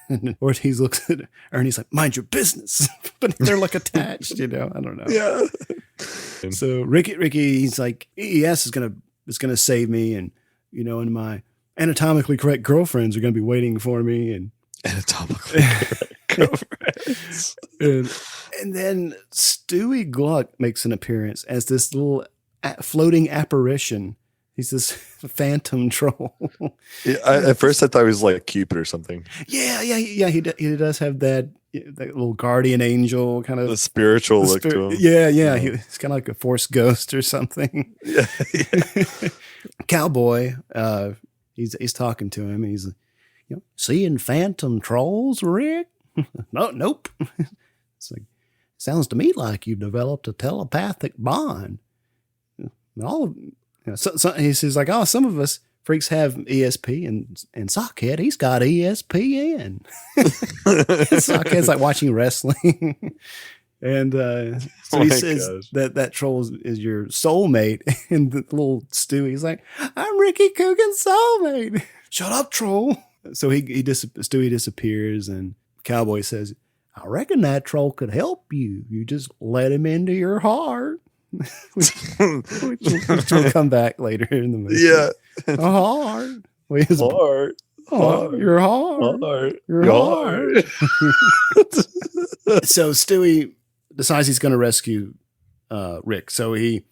And Ortiz looks at Ernie's like, mind your business. But they're like attached, I don't know. Yeah. So Ricky, he's like, EES is gonna save me, and and my anatomically correct girlfriends are gonna be waiting for me, and anatomically correct girlfriends. and then Stewie Gluck makes an appearance as this little floating apparition. He's this phantom troll. Yeah, at first I thought he was like Cupid or something. Yeah. He does have that little guardian angel kind of the spiritual look to him. Yeah. He's kind of like a Force ghost or something. Yeah. Cowboy. He's talking to him, and he's seeing phantom trolls, Rick. Nope. It's like, sounds to me like you developed a telepathic bond. So he's like, oh, some of us freaks have ESP, and Sockhead, he's got ESPN. Sockhead's like watching wrestling. And so he says that troll is your soulmate. And the little Stewie's like, I'm Ricky Coogan's soulmate. Shut up, troll. So Stewie disappears, and Cowboy says, I reckon that troll could help you. You just let him into your heart. which will come back later in the movie. Yeah. A heart. Your heart. So Stewie decides he's going to rescue Rick. So he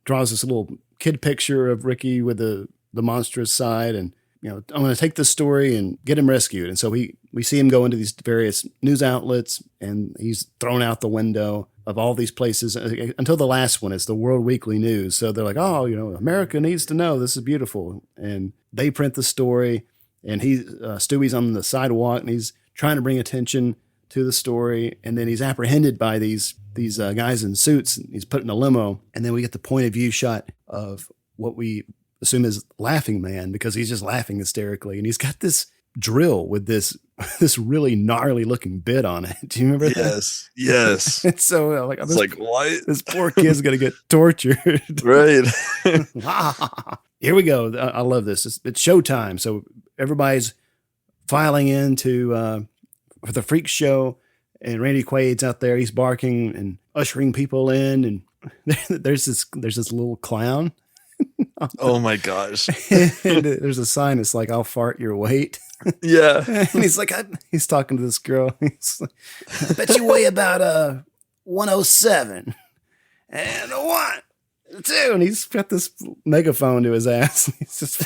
draws this little kid picture of Ricky with the monstrous side, and I'm going to take this story and get him rescued. And so we see him go into these various news outlets, and he's thrown out the window of all these places until the last one is the World Weekly News. So they're like, oh, America needs to know this is beautiful. And they print the story, and Stewie's on the sidewalk, and he's trying to bring attention to the story. And then he's apprehended by these guys in suits, and he's put in a limo. And then we get the point of view shot of what we assume is Laughing Man, because he's just laughing hysterically. And he's got this drill with this really gnarly looking bit on it. Do you remember that? Yes. And so it's like, what? This poor kid's going to get tortured. Right. Here we go. I love this. It's showtime. So everybody's filing into for the freak show, and Randy Quaid's out there. He's barking and ushering people in, and there's this little clown. Oh my gosh. And there's a sign. It's like, I'll fart your weight. Yeah. And he's like, he's talking to this girl. He's like, I bet you weigh about 107 and 1, 2. And he's got this megaphone to his ass. He's just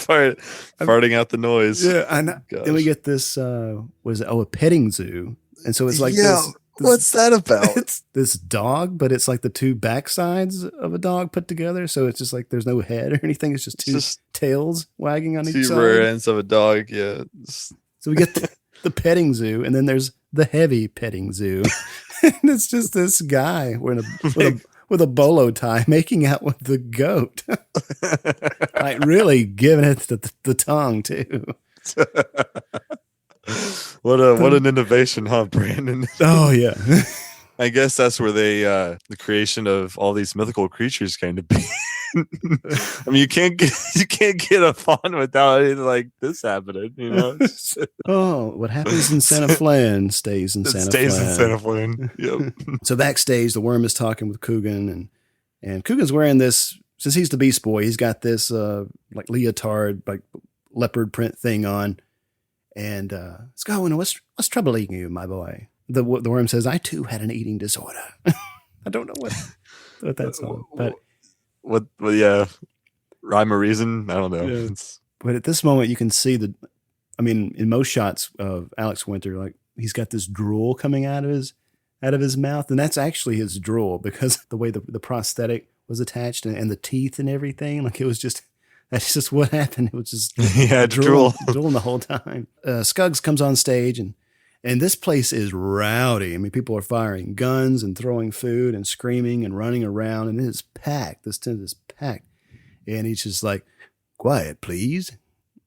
farting out the noise. Yeah. And then we get this, what is it? Oh, a petting zoo. And so it's like this. What's that about? It's this dog, but it's like the two backsides of a dog put together. So it's just like there's no head or anything. It's just two tails wagging on each side. Two rear ends of a dog, yeah. So we get the petting zoo, and then there's the heavy petting zoo. And it's just this guy with a bolo tie making out with the goat. Like really giving it the tongue, too. What an innovation, huh, Brandon? Oh yeah. I guess that's where the creation of all these mythical creatures came to be. I mean, you can't get a fawn without anything like this happening, Oh, what happens in Santa Flan stays in Santa Flan. Yep. So backstage, the Worm is talking with Coogan, and Coogan's wearing this, since he's the Beast Boy, he's got this like leotard, like leopard print thing on. And it's going, what's troubling you, my boy? The Worm says, I too had an eating disorder. I don't know what that's on. But yeah, rhyme or reason? I don't know. Yeah. But at this moment, you can see in most shots of Alex Winter, like he's got this drool coming out of his mouth, and that's actually his drool, because the way the prosthetic was attached and the teeth and everything, like it was just That's just what happened. It was just drool. drooling the whole time. Scuggs comes on stage, and this place is rowdy. I mean, people are firing guns and throwing food and screaming and running around, and it is packed. This tent is packed. And he's just like, quiet, please.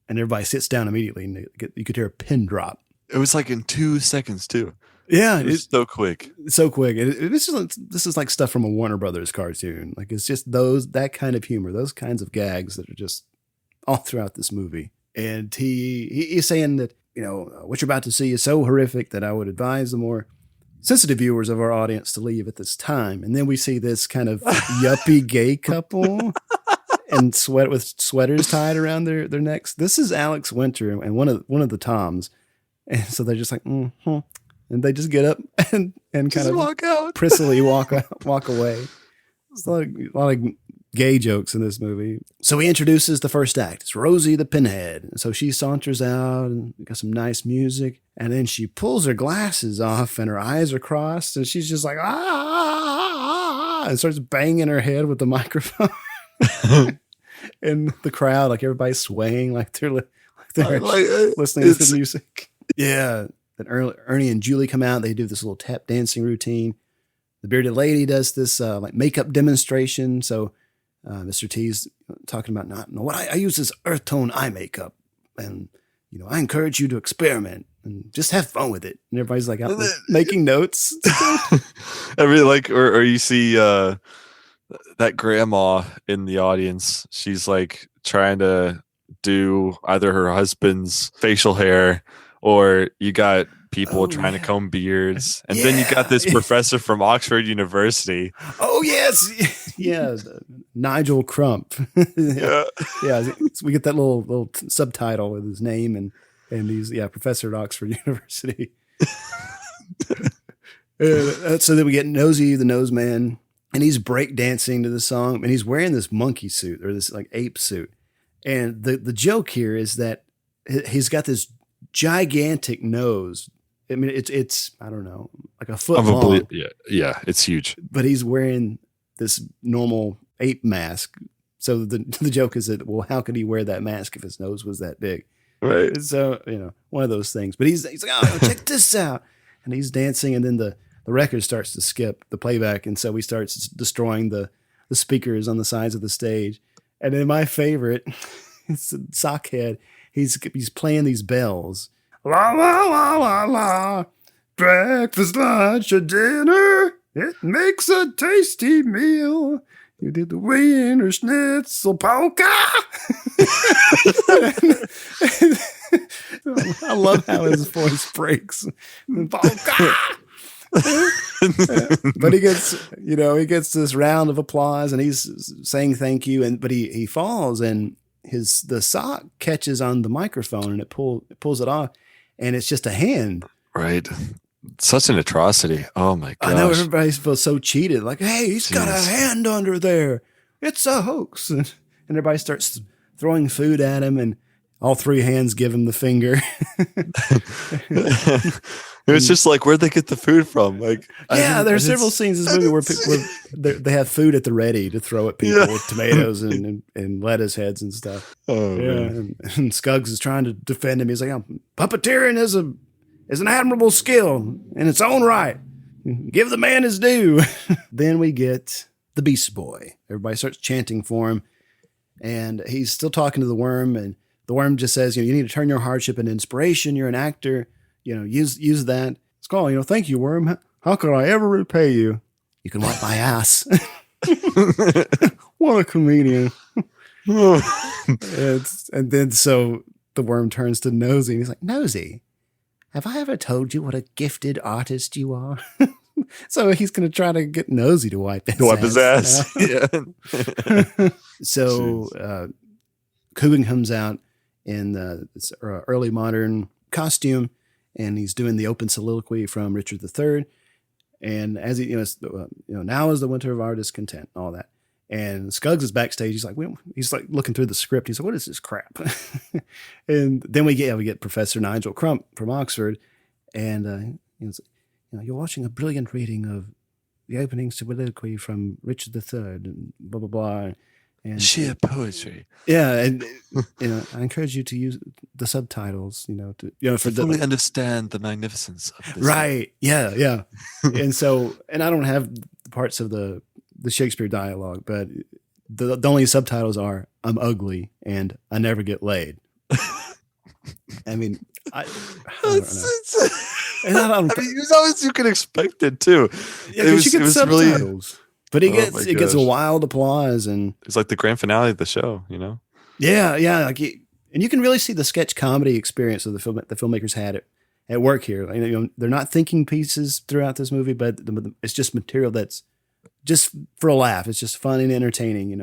And everybody sits down immediately, and you could hear a pin drop. It was like in 2 seconds, too. Yeah. It's so quick. So quick. This is like stuff from a Warner Brothers cartoon. Like, it's just that kind of humor, those kinds of gags that are just all throughout this movie. And he's saying that, what you're about to see is so horrific that I would advise the more sensitive viewers of our audience to leave at this time. And then we see this kind of yuppie gay couple and with sweaters tied around their necks. This is Alex Winter and one of the Toms. And so they're just like, mm-hmm. And they just get up and kind of walk out. Prissily walk away. There's a lot of gay jokes in this movie. So he introduces the first act. It's Rosie the Pinhead. And so she saunters out and got some nice music. And then she pulls her glasses off and her eyes are crossed. And she's just like, and starts banging her head with the microphone. And the crowd, like everybody's swaying like they're listening to the music. Yeah. Then Ernie and Julie come out. They do this little tap dancing routine. The bearded lady does this like makeup demonstration. So Mr. T's talking about I use this earth tone eye makeup, and I encourage you to experiment and just have fun with it. And everybody's like out making notes. I really like, or you see that grandma in the audience. She's like trying to do either her husband's facial hair, or you got people trying to comb beards. And then you got this professor from Oxford University. Oh, yes. Yeah. Nigel Crump. Yeah. So we get that little subtitle with his name, and he's, professor at Oxford University. So then we get Nosy, the nose man, and he's break dancing to the song, and he's wearing this monkey suit, or this like ape suit. And the joke here is that he's got this gigantic nose. I mean, it's I don't know, like a foot long. Yeah, it's huge. But he's wearing this normal ape mask. So the joke is that, well, how could he wear that mask if his nose was that big? Right. So, one of those things. But he's like, oh, check this out. And he's dancing, and then the record starts to skip the playback, and so he starts destroying the speakers on the sides of the stage. And then my favorite, it's Sockhead. He's playing these bells. La la la la la. Breakfast, lunch, or dinner. It makes a tasty meal. You did the Wiener Schnitzel polka. I love how his voice breaks. Polka. But he gets this round of applause, and he's saying thank you, but he falls, and the sock catches on the microphone, and it pulls it off, and it's just a hand. Right. Such an atrocity. Oh my gosh. I know everybody feels so cheated. Like, hey, he's got a hand under there. It's a hoax. And everybody starts throwing food at him, and all three hands give him the finger. It was just like, where'd they get the food from? Like, there are several scenes in this movie where they have food at the ready to throw at people with tomatoes and lettuce heads and stuff. Oh, man. And Scuggs is trying to defend him. He's like, puppeteering is an admirable skill in its own right. Give the man his due. Then we get the Beast Boy. Everybody starts chanting for him, and he's still talking to the worm, and the worm just says, you need to turn your hardship into inspiration. You're an actor. Use that. It's called, thank you, worm. How could I ever repay you? You can wipe my ass. What a comedian. And then so the worm turns to Nosy, and he's like, Nosy, have I ever told you what a gifted artist you are? So he's going to try to get Nosy to wipe his ass. Yeah. So Coogan comes out in this early modern costume, and he's doing the open soliloquy from Richard III. And as he, now is the winter of our discontent, all that. And Scuggs is backstage. He's like looking through the script. He's like, what is this crap? And then we get Professor Nigel Crump from Oxford. And you're watching a brilliant reading of the opening soliloquy from Richard III and blah, blah, blah. And sheer poetry. Yeah, and I encourage you to use the subtitles. For fully understand the magnificence of this. Right? Yeah. and I don't have the parts of the Shakespeare dialogue, but the only subtitles are "I'm ugly" and "I never get laid." I mean, I don't know. I mean, as long as you can expect it too. Yeah, because you get subtitles. Really, but it gets a wild applause, and it's like the grand finale of the show, Yeah, and you can really see the sketch comedy experience of the filmmakers had at work here. They're not thinking pieces throughout this movie, but it's just material that's just for a laugh. It's just fun and entertaining.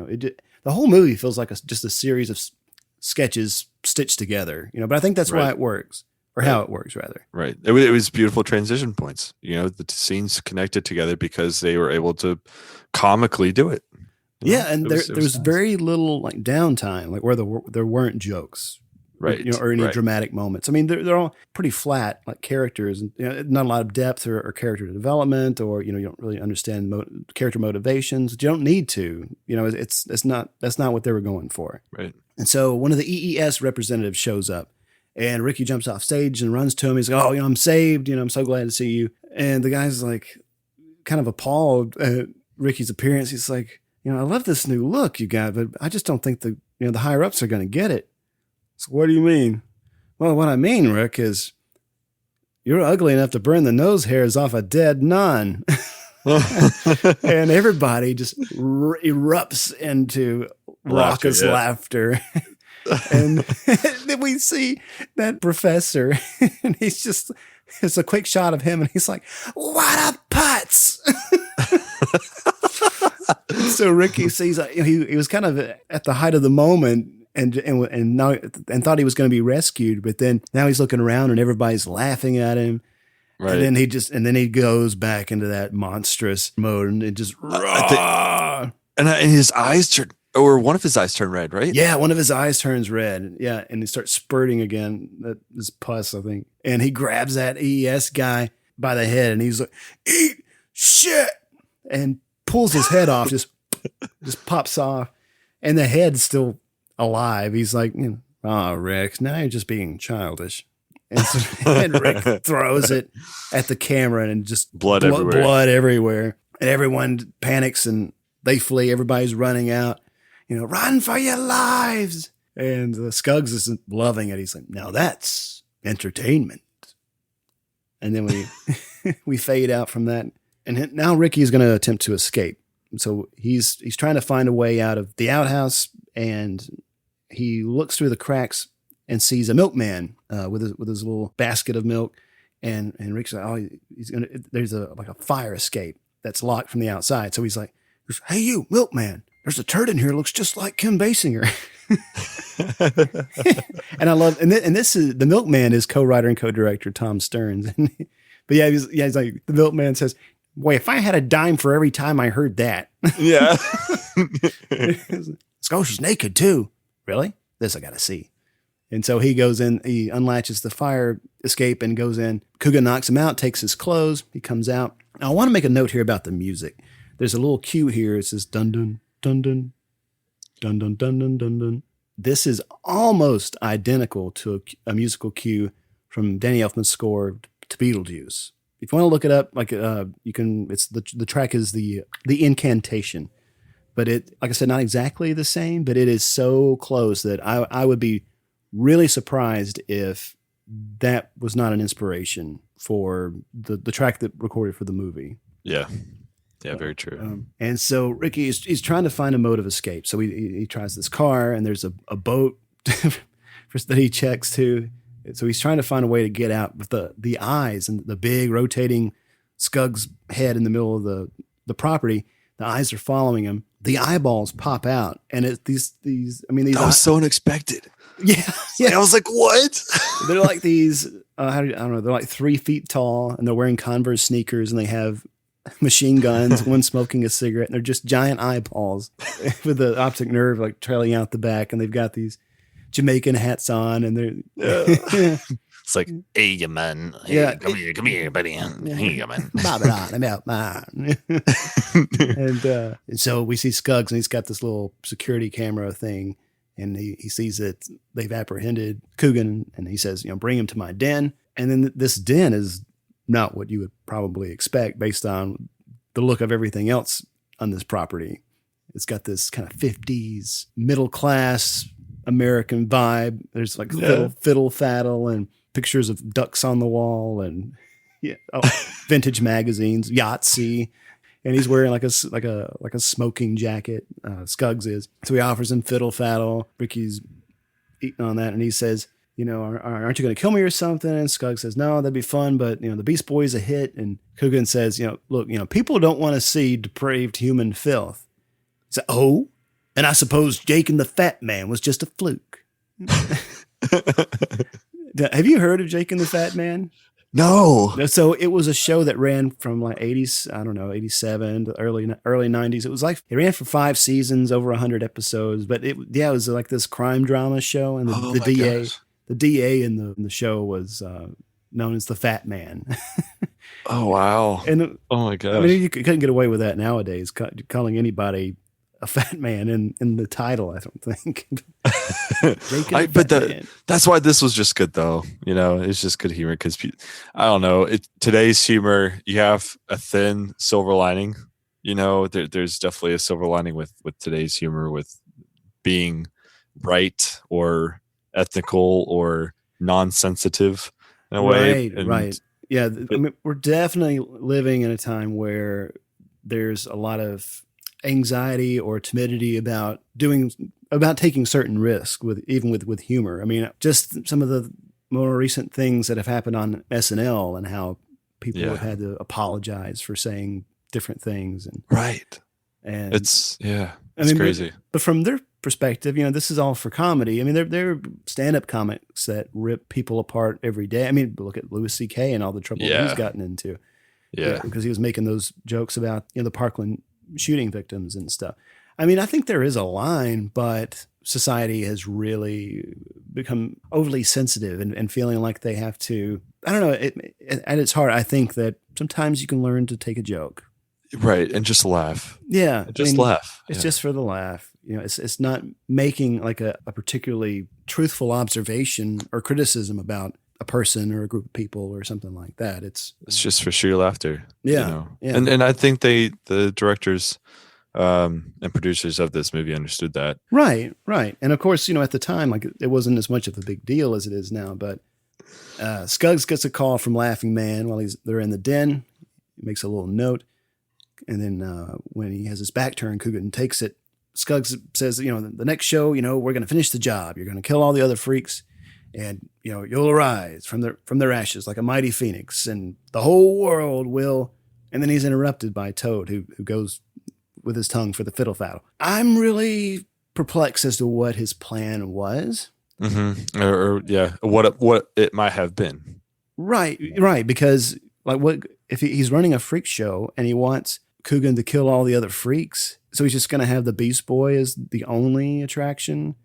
The whole movie feels like just a series of sketches stitched together. But I think that's why it works. Or how it works, rather. Right. It was beautiful transition points. The scenes connected together because they were able to comically do it. Yeah, and there was very little like downtime, like where there weren't jokes, right? Or any dramatic moments. I mean, they're all pretty flat, like characters, and not a lot of depth or character development, or you don't really understand character motivations. You don't need to. That's not what they were going for. Right. And so one of the EES representatives shows up. And Ricky jumps off stage and runs to him. He's like, "Oh, I'm saved. I'm so glad to see you." And the guy's like, kind of appalled at Ricky's appearance. He's like, "I love this new look you got, but I just don't think the higher ups are going to get it." So, what do you mean? Well, what I mean, Rick, is you're ugly enough to burn the nose hairs off a dead nun. And everybody just erupts into raucous laughter. And then we see that professor, and it's a quick shot of him, and he's like, "What a putz!" So Ricky sees he was kind of at the height of the moment, and thought he was going to be rescued, but then now he's looking around, and everybody's laughing at him. Right. And then he goes back into that monstrous mode, and it just and his eyes turn. Or one of his eyes turned red, right? Yeah, one of his eyes turns red. Yeah, and he starts spurting again. That is pus, I think. And he grabs that EES guy by the head, and he's like, "Eat shit!" and pulls his head off, just pops off. And the head's still alive. He's like, Rick, now you're just being childish. And Rick throws it at the camera, and just blood everywhere. And everyone panics, and they flee. Everybody's running out. Run for your lives. And Scuggs isn't loving it. He's like, now that's entertainment. And then we fade out from that. And now Ricky's going to attempt to escape. So he's trying to find a way out of the outhouse, and he looks through the cracks and sees a milkman with his little basket of milk. And Rick's like, there's a fire escape that's locked from the outside. So he's like, "Hey, you milkman, there's a turd in here. Looks just like Kim Basinger." And I love, and this is the milkman is co-writer and co-director Tom Stearns. But he's like, the milkman says, "Boy, if I had a dime for every time I heard that." Yeah. Oh, she's naked too. Really? This I gotta see. And so he goes in, he unlatches the fire escape and goes in. Coogan knocks him out, takes his clothes. He comes out. Now, I want to make a note here about the music. There's a little cue here. It says dun dun dun dun dun dun dun dun dun dun. This is almost identical to a musical cue from Danny Elfman's score to Beetlejuice. If you want to look it up, you can. It's the track is the Incantation, but it, like I said, not exactly the same, but it is so close that I would be really surprised if that was not an inspiration for the track that recorded for the movie. Yeah. Yeah, very true. And so Ricky is trying to find a mode of escape. So he tries this car, and there's a boat that he checks to. So he's trying to find a way to get out with the eyes and the big rotating Scuggs head in the middle of the property. The eyes are following him. The eyeballs pop out, and it's these. That was so unexpected. Yeah. I was like, what? They're like these. I don't know. They're like 3 feet tall, and they're wearing Converse sneakers, and they have machine guns, one smoking a cigarette, and they're just giant eyeballs with the optic nerve like trailing out the back, and they've got these Jamaican hats on, and they're It's like, hey, you man. Hey, Yeah. come here, buddy. Hey, you man. I'm out, man. And so we see Scuggs, and he's got this little security camera thing, and he sees that they've apprehended Coogan, and he says, bring him to my den. And then this den is not what you would probably expect based on the look of everything else on this property. It's got this kind of 50s middle class American vibe. There's like fiddle faddle and pictures of ducks on the wall and vintage magazines, Yahtzee, and he's wearing like a smoking jacket. Scuggs is. So he offers him fiddle faddle. Ricky's eating on that, and he says, aren't you going to kill me or something? And Scuggs says, no, that'd be fun, but the Beast Boy's a hit. And Coogan says, look, people don't want to see depraved human filth. He said, oh, and I suppose Jake and the Fat Man was just a fluke. Have you heard of Jake and the Fat Man? No. So it was a show that ran from like 80s, I don't know, 87 to early 90s. It was like, it ran for 5 seasons, over 100 episodes, but it was like this crime drama show. And the DA in the show was known as the Fat Man. Oh, wow. And oh my God. I mean, you couldn't get away with that nowadays, calling anybody a fat man in the title, I don't think. That's why this was just good, though. It's just good humor because I don't know. Today's humor, you have a thin silver lining. There's definitely a silver lining with today's humor, with being right or ethical or non-sensitive in a way. Right. Yeah, I mean, we're definitely living in a time where there's a lot of anxiety or timidity about taking certain risks with humor. I mean, just some of the more recent things that have happened on SNL and how people have had to apologize for saying different things and it's crazy. But from their perspective, this is all for comedy. I mean, they're stand-up comics that rip people apart every day. I mean, look at Louis C.K. and all the trouble he's gotten into. Yeah, because he was making those jokes about the Parkland shooting victims and stuff. I mean, I think there is a line, but society has really become overly sensitive and feeling like they have to, I don't know, at its heart, I think that sometimes you can learn to take a joke. Right. And just laugh. Yeah. Laugh. It's just for the laugh. It's not making like a particularly truthful observation or criticism about a person or a group of people or something like that. It's just for sheer laughter. Yeah. And I think the directors and producers of this movie understood that. Right. And of course, at the time, like it wasn't as much of a big deal as it is now, but Scuggs gets a call from Laughing Man while they're in the den. He makes a little note. And then when he has his back turned, Coogan takes it. Scuggs says, the next show, we're going to finish the job. You're going to kill all the other freaks. And, you'll arise from their ashes like a mighty phoenix, and the whole world will. And then he's interrupted by Toad, who goes with his tongue for the fiddle faddle. I'm really perplexed as to what his plan was. Mm-hmm. Or what it might have been. Right. Because like what if he's running a freak show and he wants Coogan to kill all the other freaks? So he's just going to have the Beast Boy as the only attraction.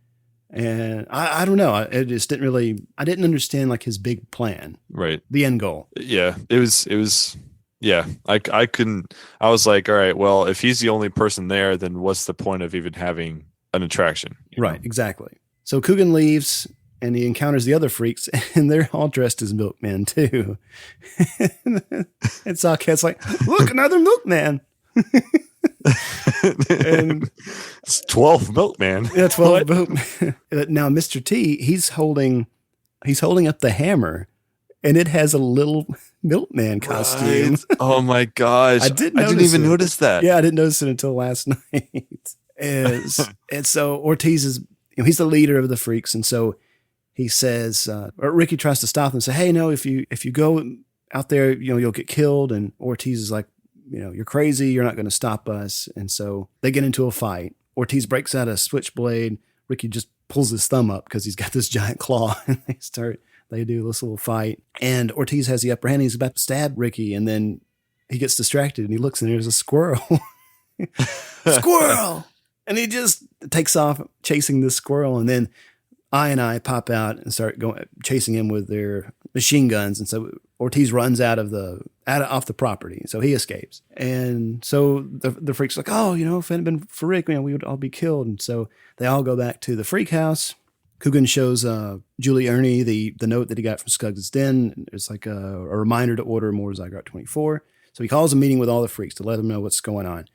And I don't know. I didn't understand like his big plan. Right. The end goal. Yeah. It was. Yeah. I couldn't. I was like, all right, well, if he's the only person there, then what's the point of even having an attraction? Right. Exactly. So Coogan leaves and he encounters the other freaks, and they're all dressed as milkmen too. And Sockhead's like, look, another milkman. And it's 12 milkman. Yeah, 12 milkman. Now Mr. T, he's holding up the hammer, and it has a little milkman costume. Right. Oh my gosh. I didn't even notice that. Yeah, I didn't notice it until last night. And so Ortiz is, he's the leader of the freaks, and so he says, or Ricky tries to stop him and say, hey, no, if you go out there, you'll get killed. And Ortiz is like, you're crazy. You're not going to stop us. And so they get into a fight. Ortiz breaks out a switchblade. Ricky just pulls his thumb up because he's got this giant claw, and they do this little fight. And Ortiz has the upper hand. He's about to stab Ricky, and then he gets distracted and he looks, and there's a squirrel. Squirrel! And he just takes off chasing this squirrel. And then I pop out and start chasing him with their machine guns. And so Ortiz runs off the property. So he escapes. And so the freak's like, oh, you know, if it hadn't been for Rick, you know, we would all be killed. And so they all go back to the freak house. Coogan shows Julie Ernie the note that he got from Skuggs' den. It's like a reminder to order more Zygrot 24. So he calls a meeting with all the freaks to let them know what's going on.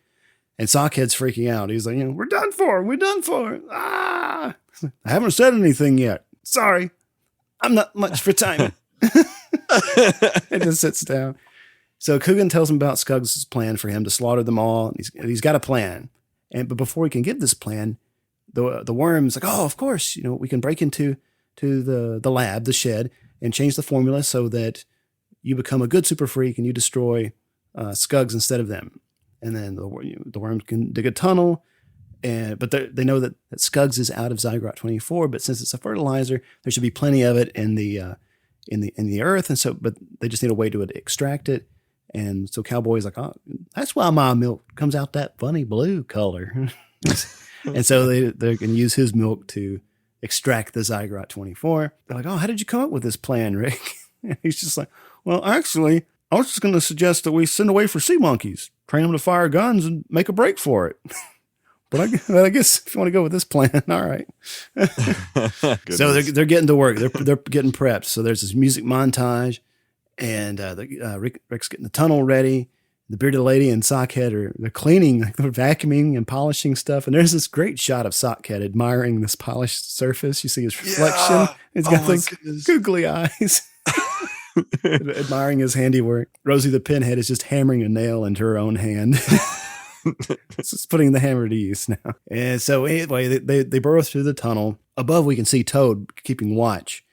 And Sockhead's freaking out. He's like, you know, we're done for. Ah! I haven't said anything yet. Sorry. I'm not much for timing. It just sits down. So Coogan tells him about Skuggs' plan for him to slaughter them all. He's got a plan. But before he can give this plan, the worm's like, oh, of course, you know, we can break into the lab, the shed, and change the formula so that you become a good super freak and you destroy Skuggs instead of them. And then the worms can dig a tunnel, but they know that Skuggs is out of Zygrot 24. But since it's a fertilizer, there should be plenty of it in the earth, and so but they just need a way to extract it. And so Cowboy's like, oh, that's why my milk comes out that funny blue color. And so they can use his milk to extract the Zygrot 24. They're like, oh, how did you come up with this plan, Rick? And he's just like, well, actually, I was just going to suggest that we send away for sea monkeys, train them to fire guns and make a break for it. But I guess if you want to go with this plan, all right. So they're getting to work. They're getting prepped. So there's this music montage, and Rick's getting the tunnel ready. The bearded lady and Sockhead they're cleaning, they're vacuuming and polishing stuff. And there's this great shot of Sockhead admiring this polished surface. You see his reflection. Yeah. He's got those googly eyes. Admiring his handiwork. Rosie the Pinhead is just hammering a nail into her own hand. It's just putting the hammer to use now. And so anyway, they burrow through the tunnel. Above, we can see Toad keeping watch.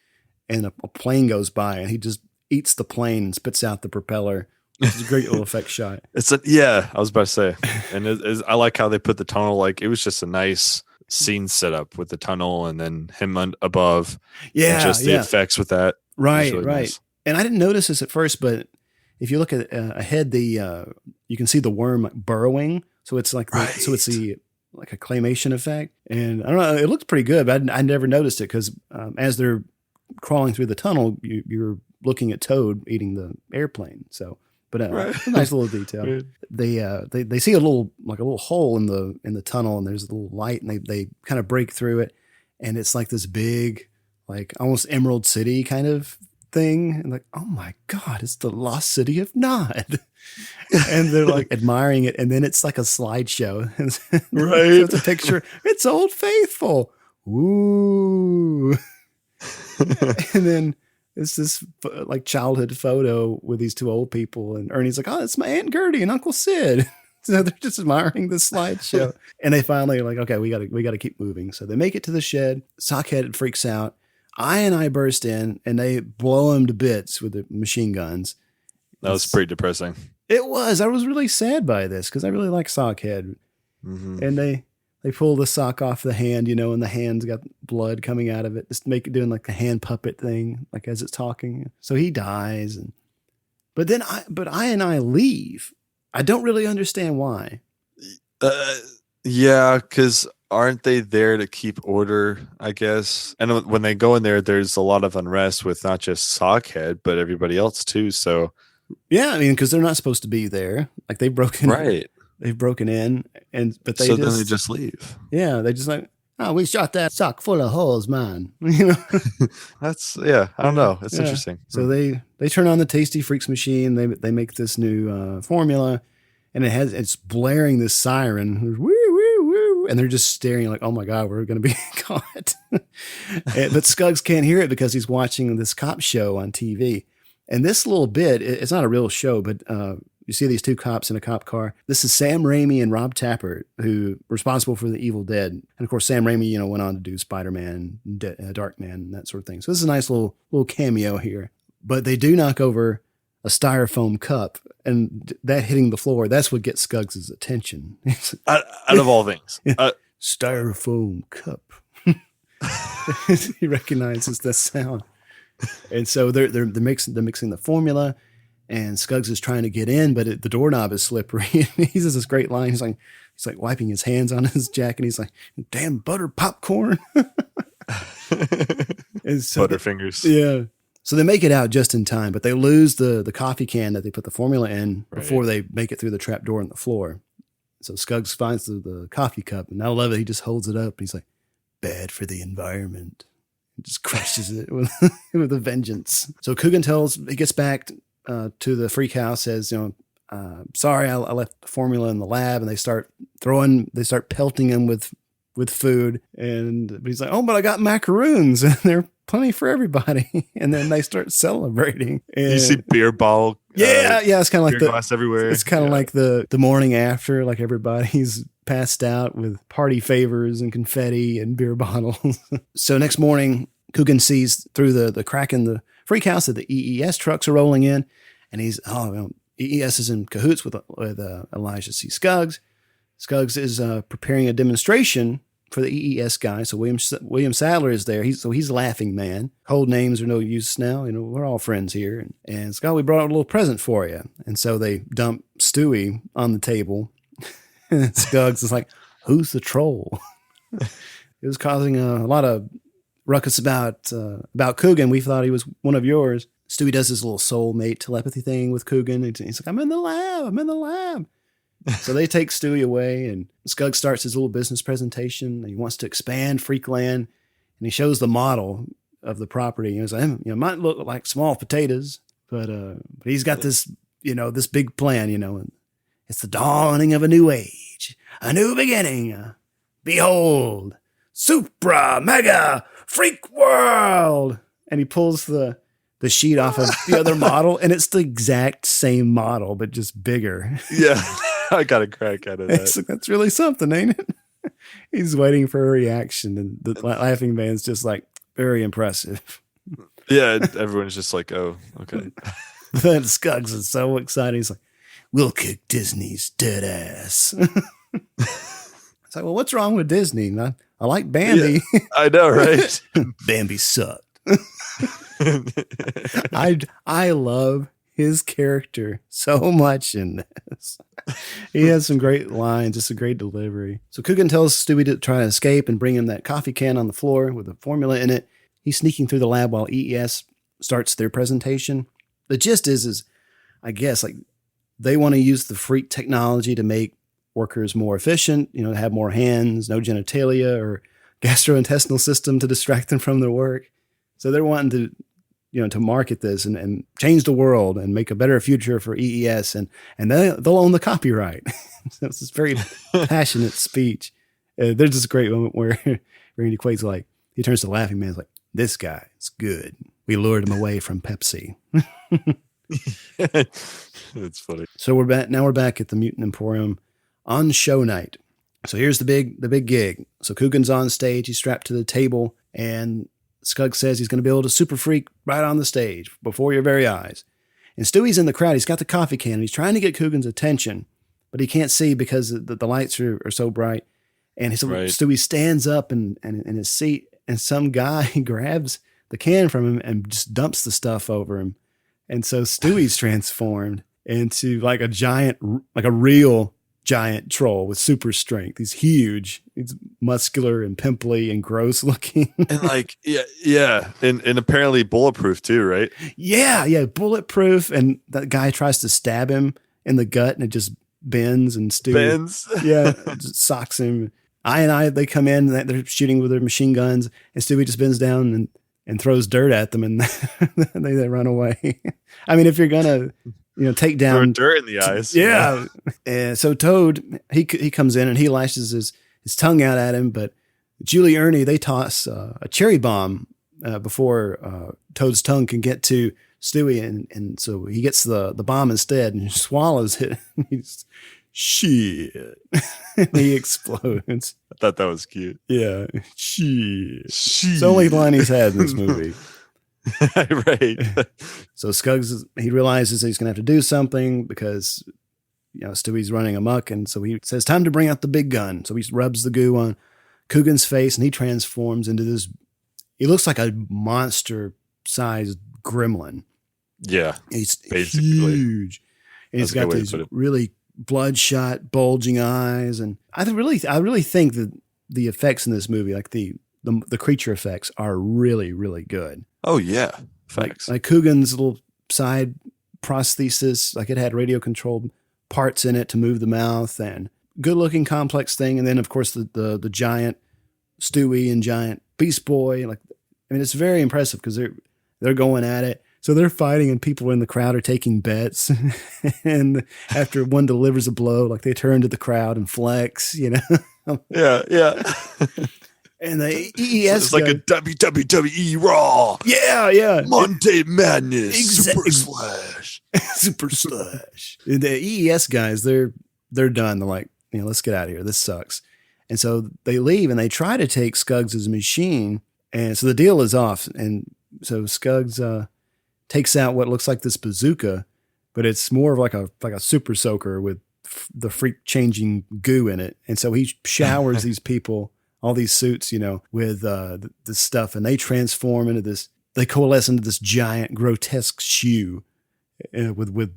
And a plane goes by, and he just eats the plane and spits out the propeller. It's a great little effect shot. I was about to say. And I like how they put the tunnel, like it was just a nice scene setup with the tunnel and then him above. Yeah. And just the effects with that. Right, really right. Nice. And I didn't notice this at first, but if you look at ahead, you can see the worm burrowing. So it's like like a claymation effect. And I don't know, it looks pretty good, but I never noticed it because as they're crawling through the tunnel, you're looking at Toad eating the airplane. So, but a nice little detail. They see a little hole in the tunnel, and there's a little light, and they kind of break through it, and it's like this big, like almost Emerald City kind of thing, and like, oh my God, it's the lost city of Nod. And they're like admiring it, and then it's like a slideshow. Right. So it's a picture. It's Old Faithful. Ooh. And then it's this like childhood photo with these two old people, and Ernie's like, oh, it's my Aunt Gertie and Uncle Sid. So they're just admiring this slideshow. And they finally are like, okay, we gotta keep moving. So they make it to the shed. Sockhead freaks out. I burst in, and they blow him to bits with the machine guns. That was pretty depressing. It was. I was really sad by this because I really like Sockhead. Mm-hmm. And they pull the sock off the hand, and the hand's got blood coming out of it. Just doing like the hand puppet thing, like as it's talking. So he dies. But I leave. I don't really understand why. Yeah, because aren't they there to keep order, I guess? And when they go in there, there's a lot of unrest with not just Sockhead, but everybody else too. So yeah, I mean, because they're not supposed to be there. Like they've broken right. They've broken in, then they just leave. Yeah, they just like, oh, we shot that sock full of holes, man. That's I don't know. It's interesting. So they turn on the Tasty Freaks machine. They make this new formula, and it's blaring this siren. Woo woo woo, and they're just staring like, oh my God, we're gonna be caught. But Skuggs can't hear it because he's watching this cop show on TV. And this little bit, it's not a real show, but you see these two cops in a cop car. This is Sam Raimi and Rob Tapert, who were responsible for the Evil Dead. And of course, Sam Raimi, went on to do Spider-Man, Darkman, and that sort of thing. So this is a nice little cameo here. But they do knock over a styrofoam cup, and that hitting the floor, that's what gets Skuggs' attention. Out of all things. Styrofoam cup. He recognizes that sound. And so they're mixing the formula, and Skuggs is trying to get in, but the doorknob is slippery. And he says this great line. He's like wiping his hands on his jacket. He's like, "Damn butter popcorn." And so Butterfingers. yeah. So they make it out just in time, but they lose the coffee can that they put the formula in before they make it through the trap door in the floor. So Scuggs finds the coffee cup, and I love it. He just holds it up. And he's like, bad for the environment. He just crushes it with a vengeance. So Coogan he gets back to the freak house, says, sorry, I left the formula in the lab, and they start pelting him with food. But he's like, oh, but I got macaroons, and they're plenty for everybody. And then they start celebrating. And you see beer bottle. Yeah, it's kind of like beer glass everywhere. It's kind of like the morning after, like everybody's passed out with party favors and confetti and beer bottles. So next morning, Coogan sees through the crack in the freak house that the EES trucks are rolling in, and he's EES is in cahoots with Elijah C. Scuggs. Scuggs is preparing a demonstration for the EES guy. So William Sadler is there. He's Laughing Man. Code names are no use now. We're all friends here. And Scott, we brought a little present for you. And so they dump Stewie on the table. And Scuggs is like, who's the troll? It was causing a lot of ruckus about Coogan. We thought he was one of yours. Stewie does his little soulmate telepathy thing with Coogan. He's like, I'm in the lab. So they take Stewie away, and Scuggs starts his little business presentation. He wants to expand Freak Land, and he shows the model of the property. He's like, it might look like small potatoes, but he's got this, this big plan, and it's the dawning of a new age, a new beginning. Behold, Supra Mega Freak World. And he pulls the sheet off of the other model, and it's the exact same model, but just bigger. Yeah. I got a crack out of that. That's really something, ain't it? He's waiting for a reaction, and the Laughing Man's just like, very impressive. Yeah, everyone's just like, oh, okay. Then Scuggs is so excited. He's like, we'll kick Disney's dead ass. It's like, well, what's wrong with Disney? I like Bambi. Yeah, I know, right? Bambi sucked. I love his character so much in this. He has some great lines, just a great delivery. So Coogan tells Stewie to try to escape and bring him that coffee can on the floor with a formula in it. He's sneaking through the lab while EES starts their presentation. The gist is I guess, like, they want to use the freak technology to make workers more efficient, to have more hands, no genitalia or gastrointestinal system to distract them from their work. So they're wanting to, to market this and change the world and make a better future for EES, and they'll own the copyright. So it's this very passionate speech. There's this great moment where Randy Quaid's like, he turns to the Laughing Man, like, this guy is good. We lured him away from Pepsi. That's funny. So we're back at the Mutant Emporium on show night. So here's the big gig. So Coogan's on stage. He's strapped to the table, and Scuggs says he's going to be able to super freak right on the stage before your very eyes. And Stewie's in the crowd. He's got the coffee can, and he's trying to get Coogan's attention, but he can't see because the lights are so bright. And Stewie stands up in his seat, and some guy grabs the can from him and just dumps the stuff over him. And so Stewie's transformed into like a real giant troll with super strength. He's huge. He's muscular and pimply and gross looking. And like, yeah. And apparently bulletproof too, right? Yeah. Bulletproof. And that guy tries to stab him in the gut, and it just bends, and Stewie bends. Yeah. Just socks him. They come in, and they're shooting with their machine guns, and Stewie just bends down and throws dirt at them, and they run away. I mean, if you're gonna, take down, throw dirt in the eyes. Yeah. And so Toad, he comes in and he lashes his tongue out at him, but Julie Ernie, they toss a cherry bomb before Toad's tongue can get to Stewie, and so he gets the bomb instead and swallows it. He's shit. He explodes. I thought that was cute. Yeah. Shit. It's the only line he's had in this movie. Right. So Scuggs, he realizes he's going to have to do something because, Stewie's running amok. And so he says, time to bring out the big gun. So he rubs the goo on Coogan's face, and he transforms into this. He looks like a monster-sized gremlin. Yeah. He's basically huge. And he's got these really bloodshot, bulging eyes. And I really think that the effects in this movie, like the the creature effects are really, really good. Oh yeah, thanks. Like Coogan's little side prosthesis, like it had radio controlled parts in it to move the mouth, and good looking complex thing. And then of course the giant Stewie and giant Beast Boy. Like, I mean, it's very impressive because they're going at it. So they're fighting and people in the crowd are taking bets. And after one delivers a blow, like they turn to the crowd and flex, you know? Yeah. And the EES it's like a WWE Raw. Yeah. Monday Madness. Super Slash. Super Slash. The EES guys, they're done. They're like, you know, let's get out of here. This sucks. And so they leave and they try to take Scuggs' machine. And so the deal is off. And so Scuggs takes out what looks like this bazooka, but it's more of like a super soaker with the freak changing goo in it. And so he showers these people, all these suits, you know, with this stuff, and they transform into this, they coalesce into this giant grotesque shoe with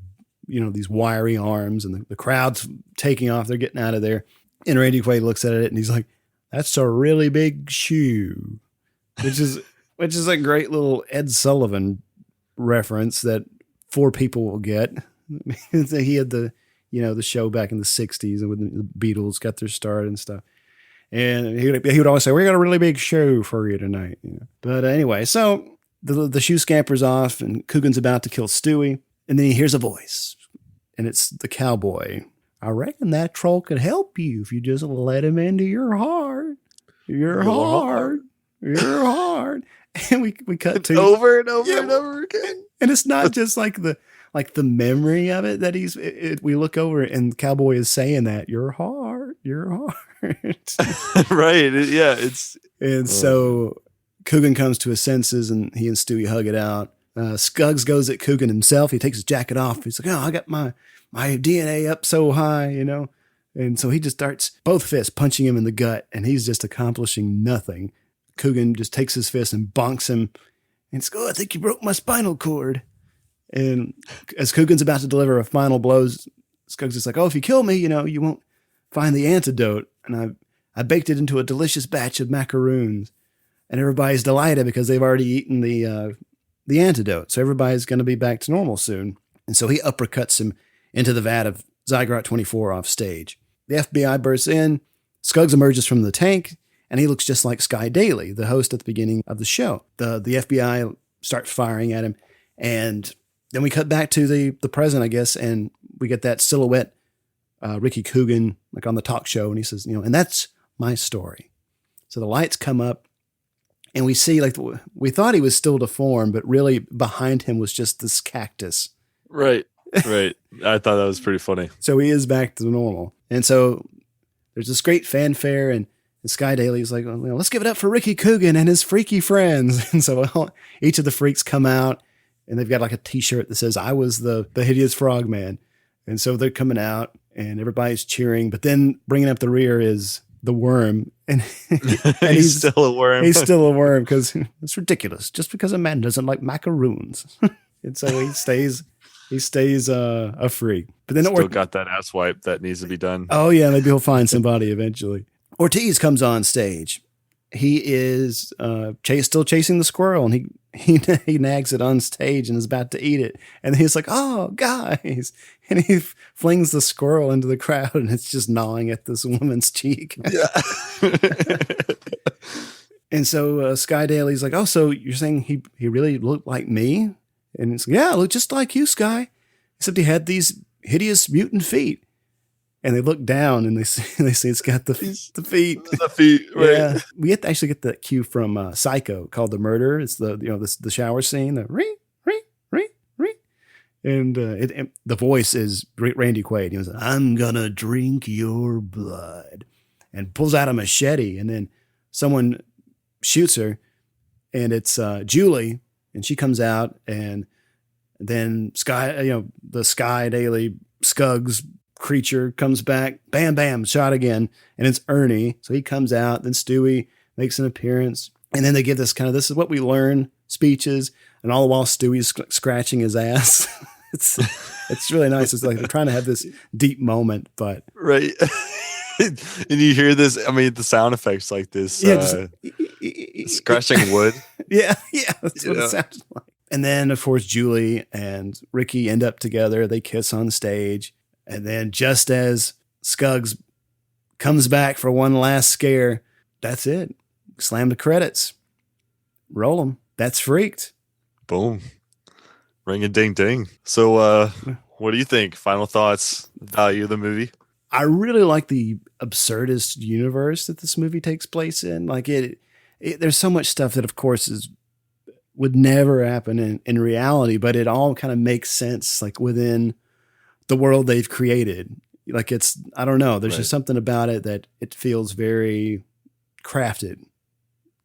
you know, these wiry arms, and the crowd's taking off. They're getting out of there. And Randy Quaid looks at it and he's like, that's a really big shoe, which is a great little Ed Sullivan reference that 4 people will get. He had the show back in the 60s and when the Beatles got their start and stuff. And he would always say, we got a really big show for you tonight. You know? But anyway, so the shoe scampers off and Coogan's about to kill Stewie. And then he hears a voice, and it's the cowboy. I reckon that troll could help you if you just let him into your heart. Your heart. And we cut to over and over and over again. And it's not just like the memory of it that we look over and Cowboy is saying that your heart. Right. Yeah. So Coogan comes to his senses and he and Stewie hug it out. Scuggs goes at Coogan himself. He takes his jacket off. He's like, oh, I got my DNA up so high, you know? And so he just starts both fists punching him in the gut, and he's just accomplishing nothing. Coogan just takes his fist and bonks him. And it's, I think you broke my spinal cord. And as Coogan's about to deliver a final blow, Scuggs is like, oh, if you kill me, you know, you won't find the antidote. And I baked it into a delicious batch of macaroons. And everybody's delighted because they've already eaten the antidote. So everybody's going to be back to normal soon. And so he uppercuts him into the vat of Zygrot 24 off stage. The FBI bursts in. Scuggs emerges from the tank, and he looks just like Sky Daly, the host at the beginning of the show. The FBI starts firing at him, and then we cut back to the present, I guess, and we get that silhouette, Ricky Coogan, like on the talk show, and he says, you know, and that's my story. So the lights come up, and we see, like, we thought he was still deformed, but really behind him was just this cactus. Right. I thought that was pretty funny. So he is back to normal. And so there's this great fanfare, and Sky Daly's like, well, let's give it up for Ricky Coogan and his freaky friends. And so each of the freaks come out, and they've got like a t-shirt that says, I was the hideous frogman. And so they're coming out, and everybody's cheering. But then bringing up the rear is the worm. And he's still a worm. He's still a worm because it's ridiculous. Just because a man doesn't like macaroons. And so he stays a freak. But then still got that ass wipe that needs to be done. Oh yeah, maybe he'll find somebody eventually. Ortiz comes on stage. He is still chasing the squirrel, and he nags it on stage and is about to eat it. And he's like, "Oh, guys!" And he flings the squirrel into the crowd, and it's just gnawing at this woman's cheek. Yeah. And so Sky Daly's like, "Oh, so you're saying he really looked like me?" And it's, yeah, looked just like you, Sky, except he had these hideous mutant feet. And they look down and they see it's got the feet. The feet, right? Yeah, we actually get that cue from Psycho called "The Murder." It's the shower scene, the ring, and the voice is Randy Quaid. He was like, "I'm gonna drink your blood," and pulls out a machete, and then someone shoots her, and it's Julie. And she comes out, and then the Sky Daly Scuggs creature comes back, bam, bam, shot again. And it's Ernie. So he comes out, then Stewie makes an appearance. And then they give this is what we learn speeches. And all the while Stewie's scratching his ass. It's really nice. It's like they're trying to have this deep moment, but. Right. And you hear this, I mean, the sound effects like this. Yeah, Scratching wood. Yeah, that's what it sounded like. And then, of course, Julie and Ricky end up together. They kiss on stage. And then just as Scuggs comes back for one last scare, that's it. Slam the credits. Roll them. That's Freaked. Boom. Ring a ding ding. So what do you think? Final thoughts, value of the movie? I really like the absurdist universe that this movie takes place in. Like there's so much stuff that, of course, would never happen in reality, but it all kind of makes sense, like within the world they've created. Like I don't know. There's just something about it that it feels very crafted.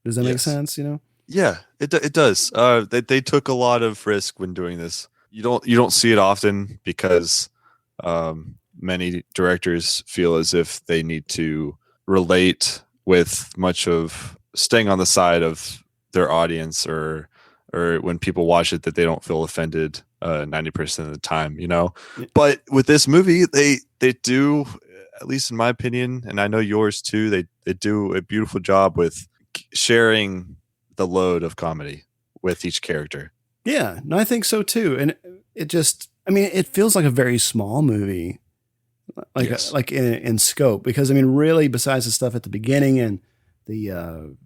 Does that make sense? You know? Yeah, it does. They took a lot of risk when doing this. You don't see it often because many directors feel as if they need to relate with much of staying on the side of their audience, or when people watch it that they don't feel offended 90% of the time, you know. But with this movie, they do, at least in my opinion, and I know yours too, they do a beautiful job with sharing the load of comedy with each character. Yeah, no, I think so too. And it feels like a very small movie, like in scope, because really, besides the stuff at the beginning and the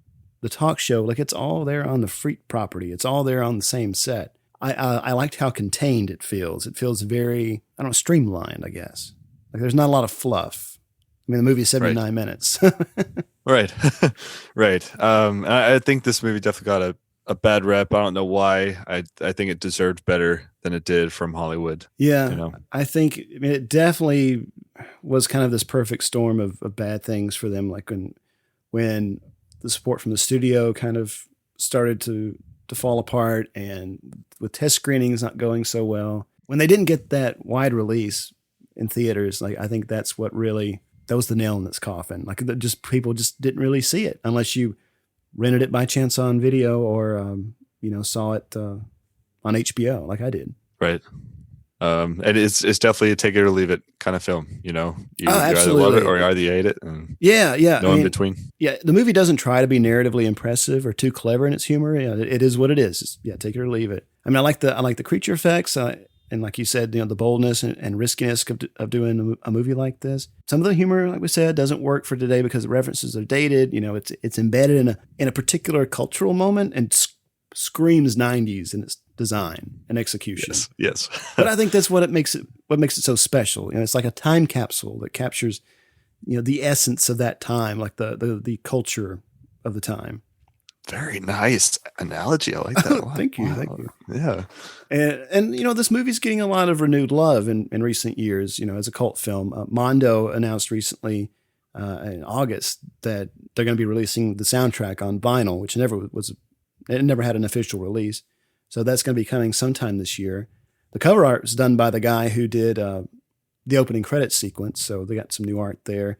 talk show, like it's all there on the Freak property. It's all there on the same set. I liked how contained it feels. It feels very, streamlined, I guess. Like there's not a lot of fluff. The movie is 79 minutes. Right. Right. I think this movie definitely got a bad rep. I don't know why. I think it deserved better than it did from Hollywood. Yeah. I think it definitely was kind of this perfect storm of bad things for them. Like when the support from the studio kind of started to fall apart, and with test screenings not going so well, when they didn't get that wide release in theaters, like I think that was the nail in its coffin. Like people just didn't really see it unless you rented it by chance on video or saw it on HBO like I did. Right. And it's definitely a take it or leave it kind of film. You either love it or you either hate it. And yeah. No in between. Yeah, the movie doesn't try to be narratively impressive or too clever in its humor. Yeah, it is what it is. Take it or leave it. I like the creature effects. And like you said, the boldness and riskiness of doing a movie like this. Some of the humor, like we said, doesn't work for today because the references are dated. It's embedded in a particular cultural moment and screams 90s in its design and execution. Yes. But I think that's what makes it so special. It's like a time capsule that captures, the essence of that time, like the culture of the time. Very nice analogy. I like that a lot. Thank you. Yeah. And this movie's getting a lot of renewed love in recent years, as a cult film. Mondo announced recently in August that they're going to be releasing the soundtrack on vinyl, which it never had an official release. So that's going to be coming sometime this year. The cover art was done by the guy who did the opening credits sequence. So they got some new art there.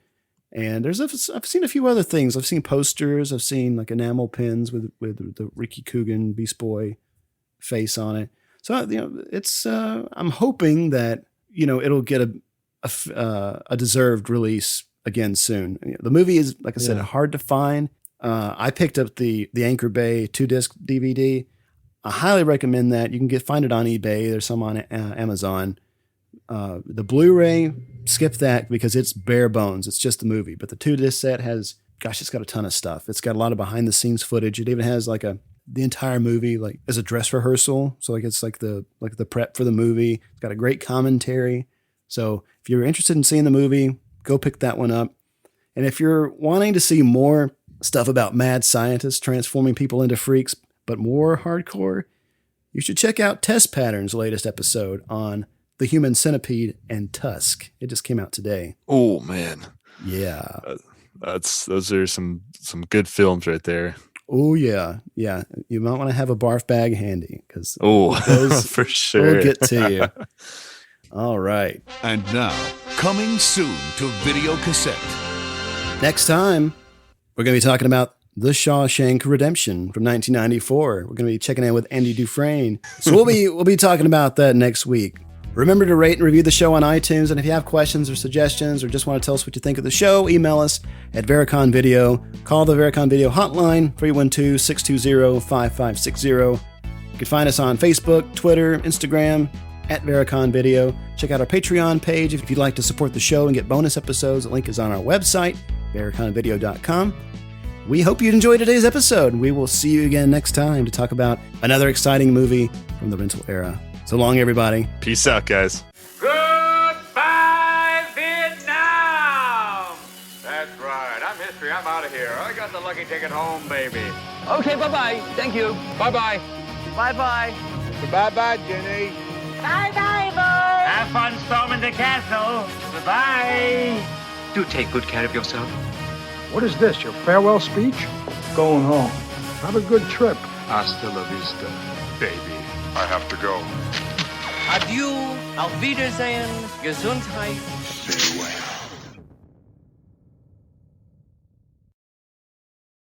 And I've seen a few other things. I've seen posters. I've seen like enamel pins with the Ricky Coogan Beast Boy face on it. So it's I'm hoping that it'll get a deserved release again soon. The movie is, like I said, hard to find. I picked up the Anchor Bay 2-disc DVD. I highly recommend that. You can find it on eBay. There's some on Amazon. The Blu-ray, skip that because it's bare bones. It's just the movie. But the 2-disc set it's got a ton of stuff. It's got a lot of behind the scenes footage. It even has the entire movie like as a dress rehearsal. So it's like the prep for the movie. It's got a great commentary. So if you're interested in seeing the movie, go pick that one up. And if you're wanting to see more stuff about mad scientists transforming people into freaks, but more hardcore, you should check out Test Pattern's latest episode on The Human Centipede and Tusk. It just came out today. Oh man. Yeah. Those are some good films right there. Oh yeah. Yeah. You might want to have a barf bag handy because for sure. We'll get to you. All right. And now, coming soon to video cassette. Next time, we're going to be talking about The Shawshank Redemption from 1994. We're going to be checking in with Andy Dufresne. So we'll be talking about that next week. Remember to rate and review the show on iTunes, and if you have questions or suggestions or just want to tell us what you think of the show, email us at Vericon Video. Call the Vericon Video hotline, 312-620-5560. You can find us on Facebook, Twitter, Instagram, at Vericon Video. Check out our Patreon page if you'd like to support the show and get bonus episodes. The link is on our website, VericonVideo.com. We hope you enjoyed today's episode. We will see you again next time to talk about another exciting movie from the rental era. So long, everybody. Peace out, guys. Goodbye, Vietnam! That's right. I'm history. I'm out of here. I got the lucky ticket home, baby. Okay, bye-bye. Thank you. Bye-bye. Bye-bye. Bye-bye, Jenny. Bye-bye, boys. Have fun storming the castle. Goodbye. Do take good care of yourself. What is this, your farewell speech? Going home. Have a good trip. Hasta la vista, baby. I have to go. Adieu, auf Wiedersehen, Gesundheit. Farewell.